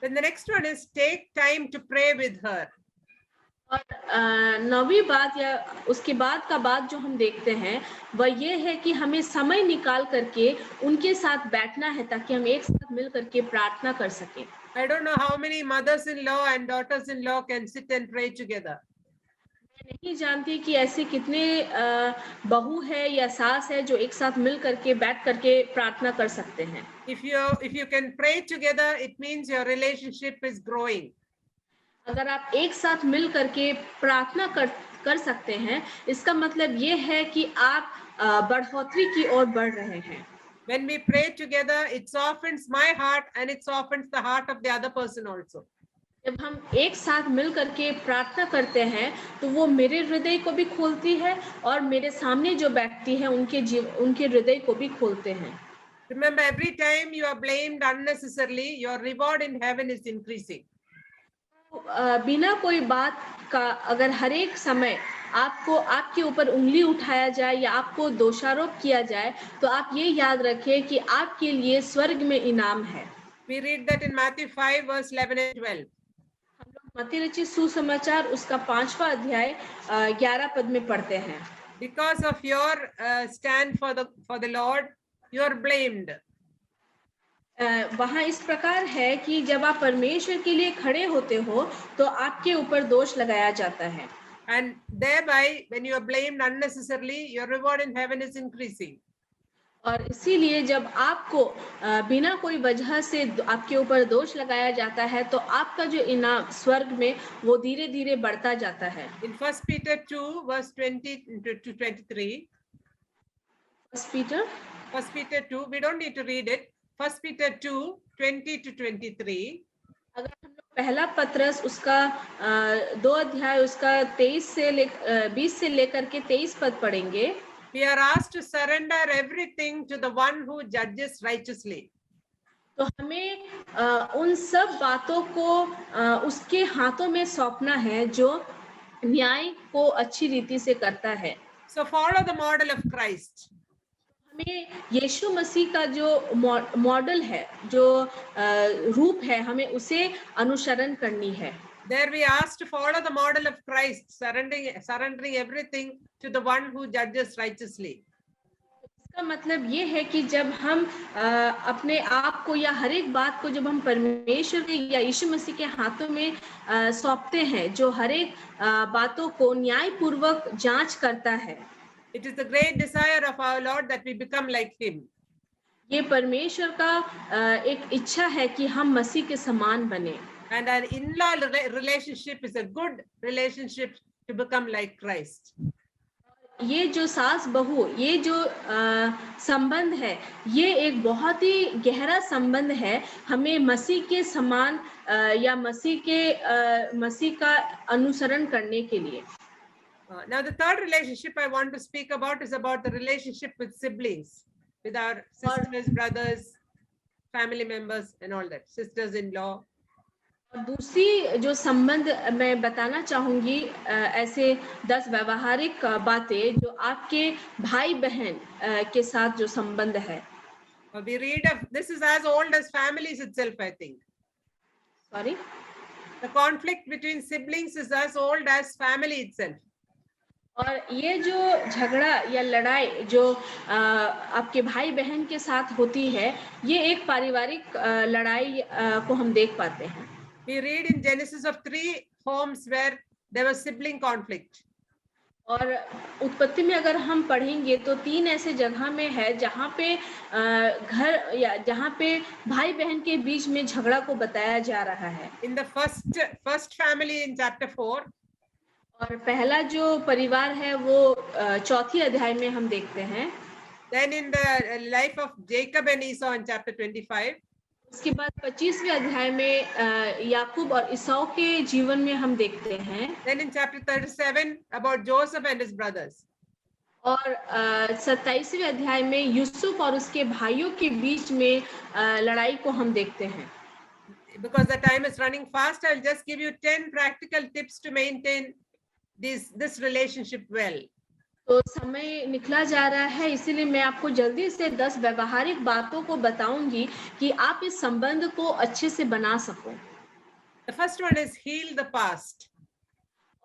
Then the next one is take time to pray with her. और नौवीं बात या उसके बाद का बात जो हम देखते हैं वह ये है कि हमें समय निकाल करके उनके साथ बैठना है ताकि हम एक साथ मिल करके प्रार्थना कर सकें। I don't know how many mothers-in-law and daughters-in-law can sit and pray together. मैं नहीं जानती कि ऐसे कितने बहू है या सास है जो एक साथ मिल करके बैठ करके प्रार्थना कर सकते हैं। If you can pray together, it means your relationship is growing. अगर आप एक साथ मिल करके प्रार्थना कर सकते हैं इसका मतलब ये है कि आप बढ़ोतरी की ओर बढ़ रहे हैं। When we pray together, it softens my heart and it softens the heart of the other person also. जब हम एक साथ मिल करके प्रार्थना करते हैं तो वो मेरे हृदय को भी खोलती है और मेरे सामने जो व्यक्ति है उनके हृदय को भी खोलते हैं। Remember, every time you are blamed unnecessarily, your reward in heaven is increasing. बिना कोई बात का अगर हर एक समय आपको आपके ऊपर उंगली उठाया जाए या आपको दोषारोप किया जाए, तो आप ये याद रखें कि आपके लिए स्वर्ग में इनाम है। We read that in Matthew 5 verse 11 and 12. हम लोग मत्ती रचित सुसमाचार उसका 5वां अध्याय 11 पद में पढ़ते हैं। Because of your stand for the Lord, you are blamed. वहाँ इस प्रकार है कि जब आप परमेश्वर के लिए खड़े होते हो तो आपके ऊपर दोष लगाया जाता है। And thereby, when you are blamed unnecessarily, your reward in heaven is increasing. और इसीलिए जब आपको बिना कोई वजह से आपके ऊपर दोष लगाया जाता है तो आपका जो इनाम स्वर्ग में वो धीरे धीरे बढ़ता जाता है। In 1 Peter 2 verse 20 to 23. 1 Peter 2, we don't need to read it. 1 Peter 2, 20 to 23. अगर हम लोग पहला पत्रस उसका 2 अध्याय उसका 20 से लेकर के 23 पद पढ़ेंगे। We are asked to surrender everything to the one who judges righteously. तो हमें उन सब बातों को उसके हाथों में सौंपना है जो न्याय को अच्छी रीति से करता है। So follow the model of Christ. हमें यीशु मसीह का जो मॉडल है, जो रूप है, हमें उसे अनुसरण करनी है। There we are asked to follow the model of Christ, surrendering everything to the one who judges righteously. इसका मतलब ये है कि जब हम अपने आप को या हर एक बात को जब हम परमेश्वर के या यीशु मसीह के हाथों में सौंपते हैं, जो हर एक बातों को न्यायपूर्वक जांच करता है। It is the great desire of our Lord that we become like him. ये परमेश्वर का एक इच्छा है कि हम मसीह के समान बने। And an in-law relationship is a good relationship to become like Christ. ये जो सास बहू, ये जो संबंध है, ये एक बहुत ही गहरा संबंध है हमें मसीह के समान या मसीह का अनुसरण करने के लिए। Now the third relationship I want to speak about is about the relationship with siblings, with our sisters, brothers, family members and all that, sisters-in-law. और दूसरी जो संबंध मैं बताना चाहूंगी, ऐसे 10 व्यवहारिक बातें जो आपके भाई बहन के साथ जो संबंध है। We read of this is as old as families itself, I think. Sorry? The conflict between siblings is as old as family itself. और ये जो झगड़ा या लड़ाई जो आपके भाई बहन के साथ होती है, ये एक पारिवारिक लड़ाई को हम देख पाते हैं। We read in Genesis of 3 homes where there was sibling conflict. और उत्पत्ति में अगर हम पढ़ेंगे तो 3 ऐसे जगह में है जहाँ पे घर या जहाँ पे भाई बहन के बीच में झगड़ा को बताया जा रहा है। In the first family in chapter 4. और पहला जो परिवार है वो 4थी अध्याय में हम देखते हैं। Then in the life of Jacob and Esau in chapter 25. उसके बाद 25वें अध्याय में याकूब और ईसाऊ के जीवन में हम देखते हैं। Then in chapter 37 about Joseph and his brothers. और 27वें अध्याय में यूसुफ और उसके भाइयों के बीच में लड़ाई को हम देखते हैं। Because the time is running fast, I'll just give you 10 practical tips to maintain this relationship well. तो समय निकला जा रहा है, इसीलिए मैं आपको जल्दी से 10 व्यवहारिक बातों को बताऊंगी कि आप इस संबंध को अच्छे से बना सको। The first one is heal the past.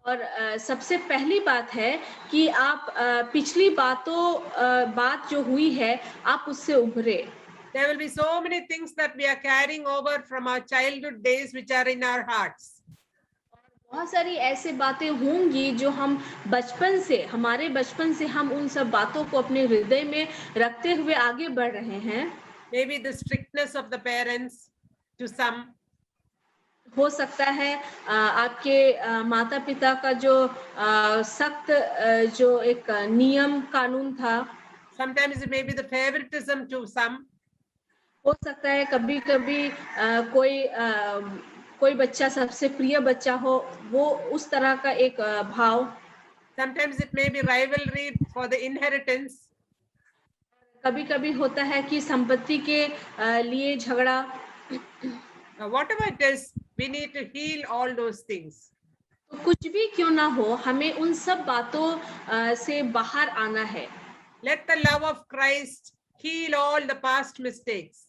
और सबसे पहली बात है कि आप पिछली बात जो हुई है आप उससे उभरे। There will be so many things that we are carrying over from our childhood days which are in our hearts. बहुत सारी ऐसे बातें होंगी जो हम हमारे बचपन से हम उन सब बातों को अपने हृदय में रखते हुए आगे बढ़ रहे हैं। Maybe the strictness of the parents to some. हो सकता है आपके माता पिता का जो सख्त जो एक नियम कानून था। Sometimes it may be the favoritism to some. हो सकता है कभी-कभी कोई बच्चा सबसे प्रिय बच्चा हो, वो उस तरह का एक भाव। Sometimes it may be rivalry for the inheritance. कभी-कभी होता है कि संपत्ति के लिए झगड़ा। Whatever it is, we need to heal all those things. तो कुछ भी क्यों ना हो, हमें उन सब बातों से बाहर आना है। Let the love of Christ heal all the past mistakes.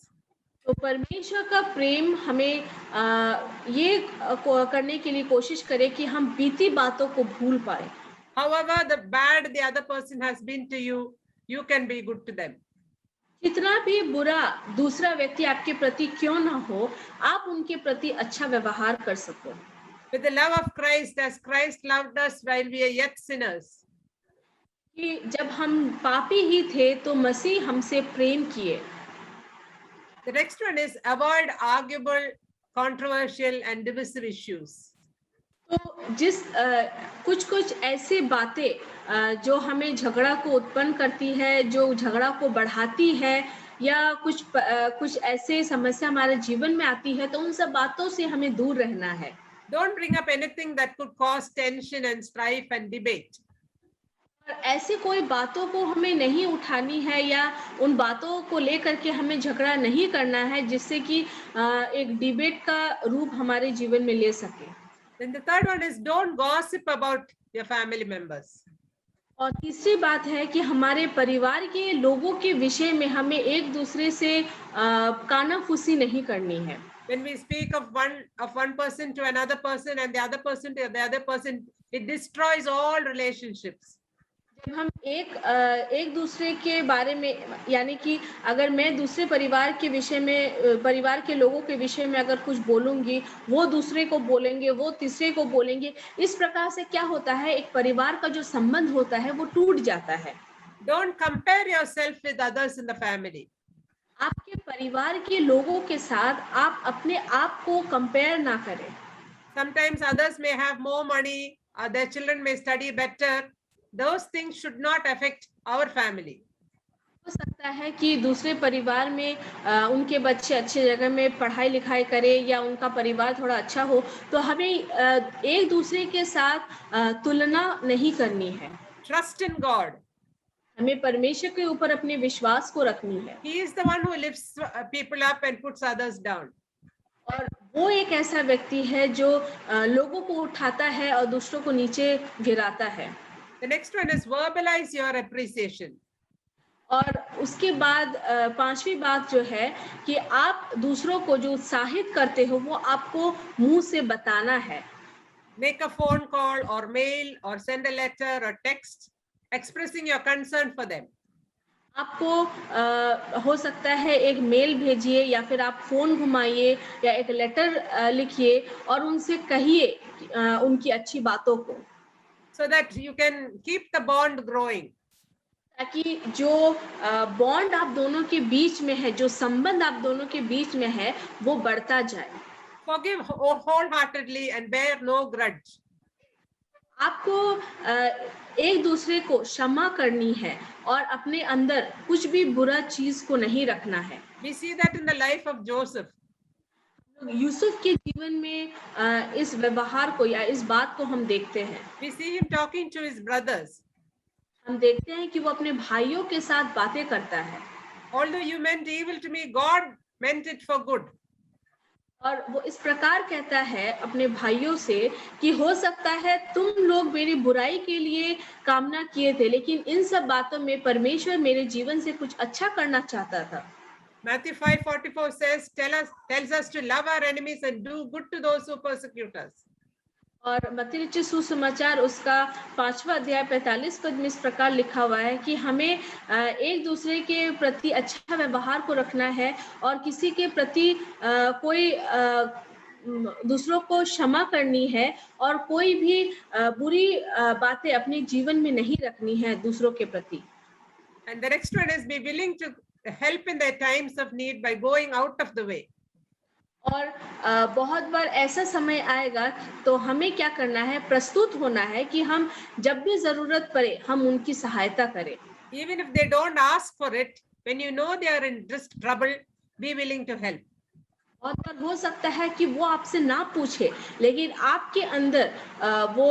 तो परमेश्वर का प्रेम हमें ये करने के लिए कोशिश करे कि हम बीती बातों को भूल पाए। However the bad the other person has been to you, you can be good to them. जितना भी बुरा दूसरा व्यक्ति आपके प्रति क्यों ना हो, आप उनके प्रति अच्छा व्यवहार कर सको। With the love of Christ, as Christ loved us while we are yet sinners. कि जब हम पापी ही थे तो मसीह हमसे प्रेम किए। The next one is avoid arguable, controversial and divisive issues. तो जिस कुछ ऐसे बातें जो हमें झगड़ा को उत्पन्न करती है, जो झगड़ा को बढ़ाती है, या कुछ ऐसे समस्या हमारे जीवन में आती है, तो उन सब बातों से हमें दूर रहना है। Don't bring up anything that could cause tension and strife and debate. ऐसी कोई बातों को हमें नहीं उठानी है, या उन बातों को लेकर के हमें झगड़ा नहीं करना है जिससे कि एक डिबेट का रूप हमारे जीवन में ले सके। Then the third one is don't gossip about your family members. और तीसरी बात है कि हमारे परिवार के लोगों के विषय में हमें एक दूसरे से कानाफूसी नहीं करनी है। When we speak of one person to another person and the other person to the other person, it destroys all relationships. जब हम एक दूसरे के बारे में, यानी कि अगर मैं दूसरे परिवार के विषय में, परिवार के लोगों के विषय में अगर कुछ बोलूंगी, वो दूसरे को बोलेंगे, वो तीसरे को बोलेंगे, इस प्रकार से क्या होता है, एक परिवार का जो संबंध होता है वो टूट जाता है। Don't compare yourself with others in the family. आपके परिवार के लोगों के साथ आप अपने आप को कंपेयर ना करें। Sometimes others may have more money, or their children may study better. Those things should not affect our family. हो सकता है कि दूसरे परिवार में उनके बच्चे अच्छे जगह में पढ़ाई लिखाई करें, या उनका परिवार थोड़ा अच्छा हो, तो हमें एक दूसरे के साथ तुलना नहीं करनी है। Trust in God. हमें परमेश्वर के ऊपर अपने विश्वास को रखनी है। He is the one who lifts people up and puts others down. और वो एक ऐसा व्यक्ति है जो लोगों को उठाता है और दूसरों को नीचे गिराता है। The next one is verbalize your appreciation. और उसके बाद पांचवी बात जो है कि आप दूसरों को जो उत्साहित करते हो वो आपको मुंह से बताना है। Make a phone call or mail or send a letter or text expressing your concern for them. आपको हो सकता है एक मेल भेजिए, या फिर आप फोन घुमाइए, या एक लेटर लिखिए और उनसे कहिए उनकी अच्छी बातों को, so that you can keep the bond growing. ताकि जो बॉन्ड आप दोनों के बीच में है, जो संबंध आप दोनों के बीच में है, वो बढ़ता जाए। Forgive wholeheartedly and bear no grudge. आपको एक दूसरे को क्षमा करनी है और अपने अंदर कुछ भी बुरा चीज को नहीं रखना है। We see that in the life of Joseph. Yusuf के जीवन में इस व्यवहार को या इस बात को हम देखते हैं। We see him talking to his brothers. हम देखते हैं कि वो अपने भाइयों के साथ बातें करता है। Although you meant evil to me, God meant it for good. और वो इस प्रकार कहता है अपने भाइयों से कि हो सकता है तुम लोग मेरी बुराई के लिए कामना किए थे, लेकिन इन सब बातों में परमेश्वर मेरे जीवन से कुछ अच्छा करना चाहता था। Matthew 5:44 says, tells us to love our enemies and do good to those who persecute us. और मत्ती रचित सुसमाचार उसका 5वां अध्याय 45 पद में इस प्रकार लिखा हुआ है कि हमें एक दूसरे के प्रति अच्छा व्यवहार को रखना है और किसी के प्रति कोई दूसरों को क्षमा करनी है और कोई भी बुरी बातें अपने जीवन में नहीं रखनी है दूसरों के प्रति। And the next one is be willing to help in their times of need by going out of the way. और बहुत बार ऐसा समय आएगा तो हमें क्या करना है, प्रस्तुत होना है कि हम जब भी जरूरत पड़े हम उनकी सहायता करें। Even if they don't ask for it, when you know they are in trouble, be willing to help. और बार हो सकता है कि वो आपसे ना पूछे, लेकिन आपके अंदर वो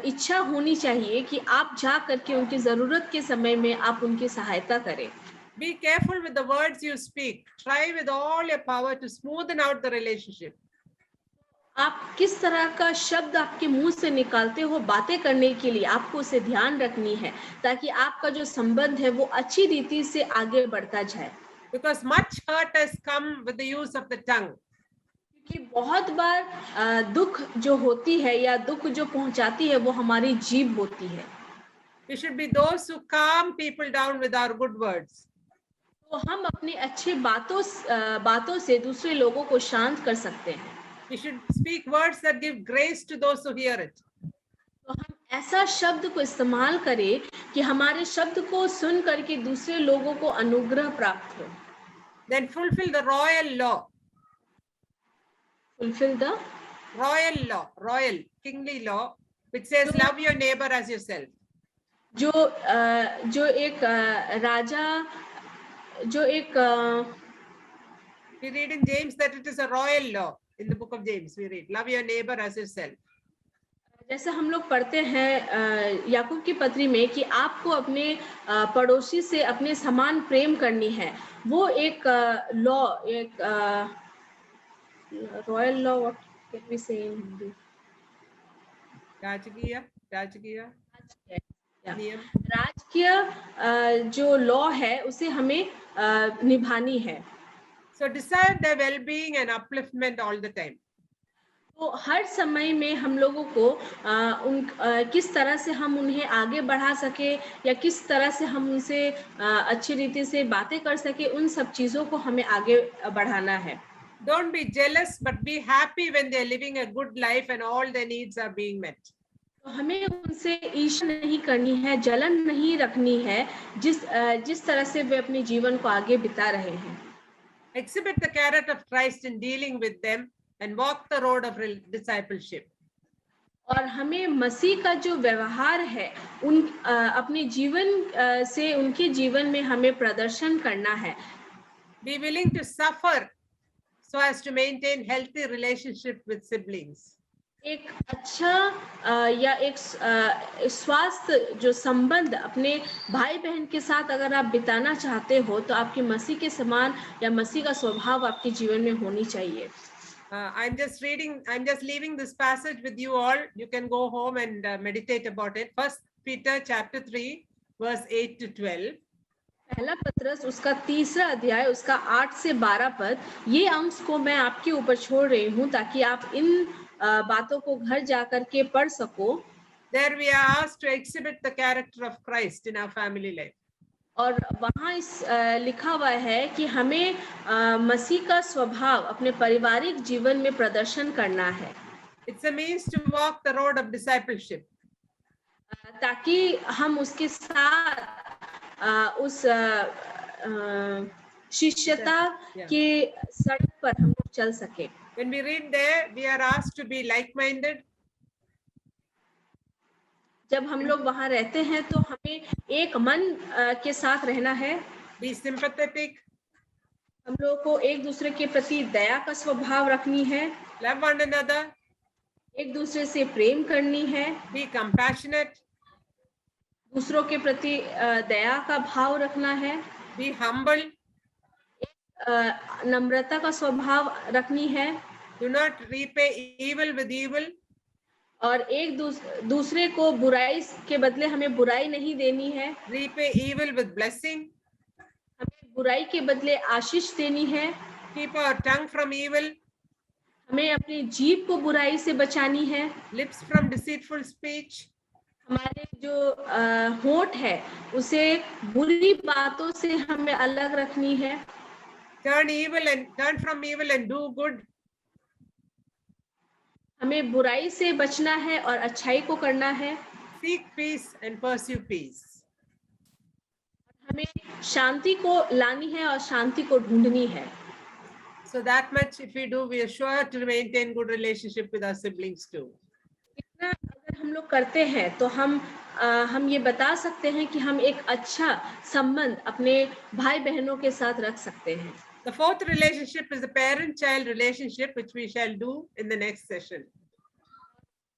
इच्छा होनी चाहिए कि आप जा करके उनकी जरूरत के समय में आप उनकी सहायता करें। Be careful with the words you speak. Try with all your power to smoothen out the relationship. आप किस तरह का शब्द आपके मुंह से निकालते हो बातें करने के लिए, आपको उसे ध्यान रखनी है ताकि आपका जो संबंध है वो अच्छी रीति से आगे बढ़ता जाए। Because much hurt has come with the use of the tongue. क्योंकि बहुत बार दुख जो होती है या दुख जो पहुंचाती है वो हमारी जीभ होती है। We should be those who calm people down with our good words. तो हम अपनी अच्छी बातों से दूसरे लोगों को शांत कर सकते हैं। We should speak words that give grace to those who hear it. तो हम ऐसा शब्द को इस्तेमाल करें कि हमारे शब्द को सुन करके दूसरे लोगों को अनुग्रह प्राप्त हो। Then fulfill the royal law. Fulfill the Royal, kingly law, which says love your neighbor as yourself. जो एक राजा जो एक We read in James that it is a royal law. In the book of James, we read, love your neighbor as yourself. जैसे हम लोग पढ़ते हैं याकूब की पत्री में कि आपको अपने पड़ोसी से अपने समान प्रेम करनी है। वो एक लॉ, एक royal law, what can we say in Hindi? राजकीय नियम। राजकीय जो लॉ है उसे हमें निभानी है। So desire their well-being and upliftment all the time. तो हर समय में हम लोगों को किस तरह से हम उन्हें आगे बढ़ा सके या किस तरह से हम उनसे अच्छी रीति से बातें कर सके, उन सब चीजों को हमें आगे बढ़ाना है। Don't be jealous, but be happy when they're living a good life and all their needs are being met. तो हमें उनसे ईर्ष्या नहीं करनी है, जलन नहीं रखनी है, जिस तरह से वे अपने जीवन को आगे बिता रहे हैं। Exhibit the character of Christ in dealing with them and walk the road of discipleship. और हमें मसीह का जो व्यवहार है अपने जीवन से उनके जीवन में हमें प्रदर्शन करना है। Be willing to suffer so as to maintain healthy relationship with siblings. एक अच्छा या एक स्वास्थ्य जो संबंध अपने भाई बहन के साथ अगर आप बिताना चाहते हो तो आपके मसीह के समान या मसीह का स्वभाव आपके जीवन में होनी चाहिए। I'm just leaving this passage with you all. You can go home and meditate about it. First Peter chapter 3 verse 8 to 12. पहला पत्रस उसका 3रा अध्याय उसका 8 से 12 पद, ये अंश को मैं आपके ऊपर छोड़ रही हूँ ताकि आप इन बातों को घर जाकर के पढ़ सको। There we are asked to exhibit the character of Christ in our family life. और वहाँ लिखा हुआ है कि हमें मसीह का स्वभाव अपने पारिवारिक जीवन में प्रदर्शन करना है। It's a means to walk the road of discipleship. ताकि हम उसके साथ उस शिष्यता के सड़क पर हम लोग चल सके। When we read there, we are asked to be like-minded. जब हम लोग वहाँ रहते हैं तो हमें एक मन के साथ रहना है। Be sympathetic. हम लोग को एक दूसरे के प्रति दया का स्वभाव रखनी है। Love one another. एक दूसरे से प्रेम करनी है। Be compassionate. दूसरों के प्रति दया का भाव रखना है। Be humble. नम्रता का स्वभाव रखनी है। Do not repay evil with evil. और एक दूसरे को बुराई के बदले हमें बुराई नहीं देनी है। Repay evil with blessing. हमें बुराई के बदले आशीष देनी है। Keep our tongue from evil. हमें अपनी जीभ को बुराई से बचानी है। Lips from deceitful speech. हमारे जो होंठ है उसे बुरी बातों से हमें अलग रखनी है। Turn from evil and do good. हमें बुराई से बचना है और अच्छाई को करना है। Seek peace and pursue peace. हमें शांति को लानी है और शांति को ढूंढनी है। So that much if we do, we are sure to maintain good relationship with our siblings too. इतना अगर हम लोग करते हैं तो हम ये बता सकते हैं कि हम एक अच्छा संबंध अपने भाई बहनों के साथ रख सकते हैं। The fourth relationship is the parent-child relationship, which we shall do in the next session.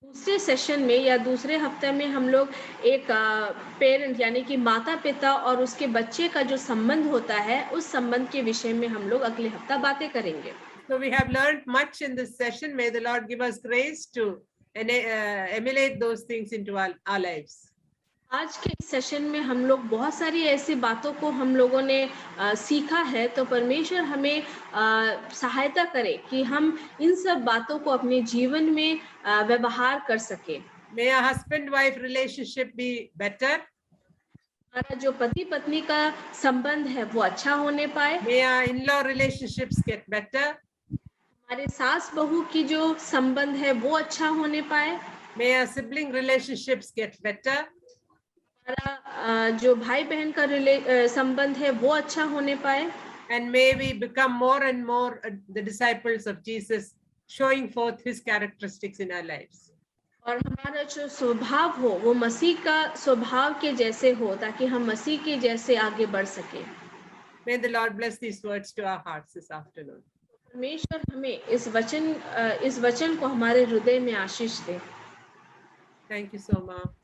दूसरे सेशन में या दूसरे हफ्ते में हम लोग एक पेरेंट यानी कि माता पिता और उसके बच्चे का जो संबंध होता है उस संबंध के विषय में हम लोग अगले हफ्ता बातें करेंगे। So we have learned much in this session. May the Lord give us grace to emulate those things into our lives. आज के इस सेशन में हम लोग बहुत सारी ऐसी बातों को हम लोगों ने सीखा है, तो परमेश्वर हमें सहायता करे कि हम इन सब बातों को अपने जीवन में व्यवहार कर सके. May our husband-wife relationship be better. हमारा जो पति पत्नी का संबंध है वो अच्छा होने पाए. May our in-law relationships get better. हमारे सास बहू की जो संबंध है वो अच्छा होने पाए. May our sibling relationships get better. हमारा जो भाई बहन का संबंध है वो अच्छा होने पाए. And may we become more and more the disciples of Jesus, showing forth his characteristics in our lives. और हमारा जो स्वभाव हो वो मसीह का स्वभाव के जैसे हो, ताकि हम मसीह के जैसे आगे बढ़ सके. May the Lord bless these words to our hearts this afternoon. परमेश्वर हमें इस वचन को हमारे हृदय में आशीष दे. Thank you so much.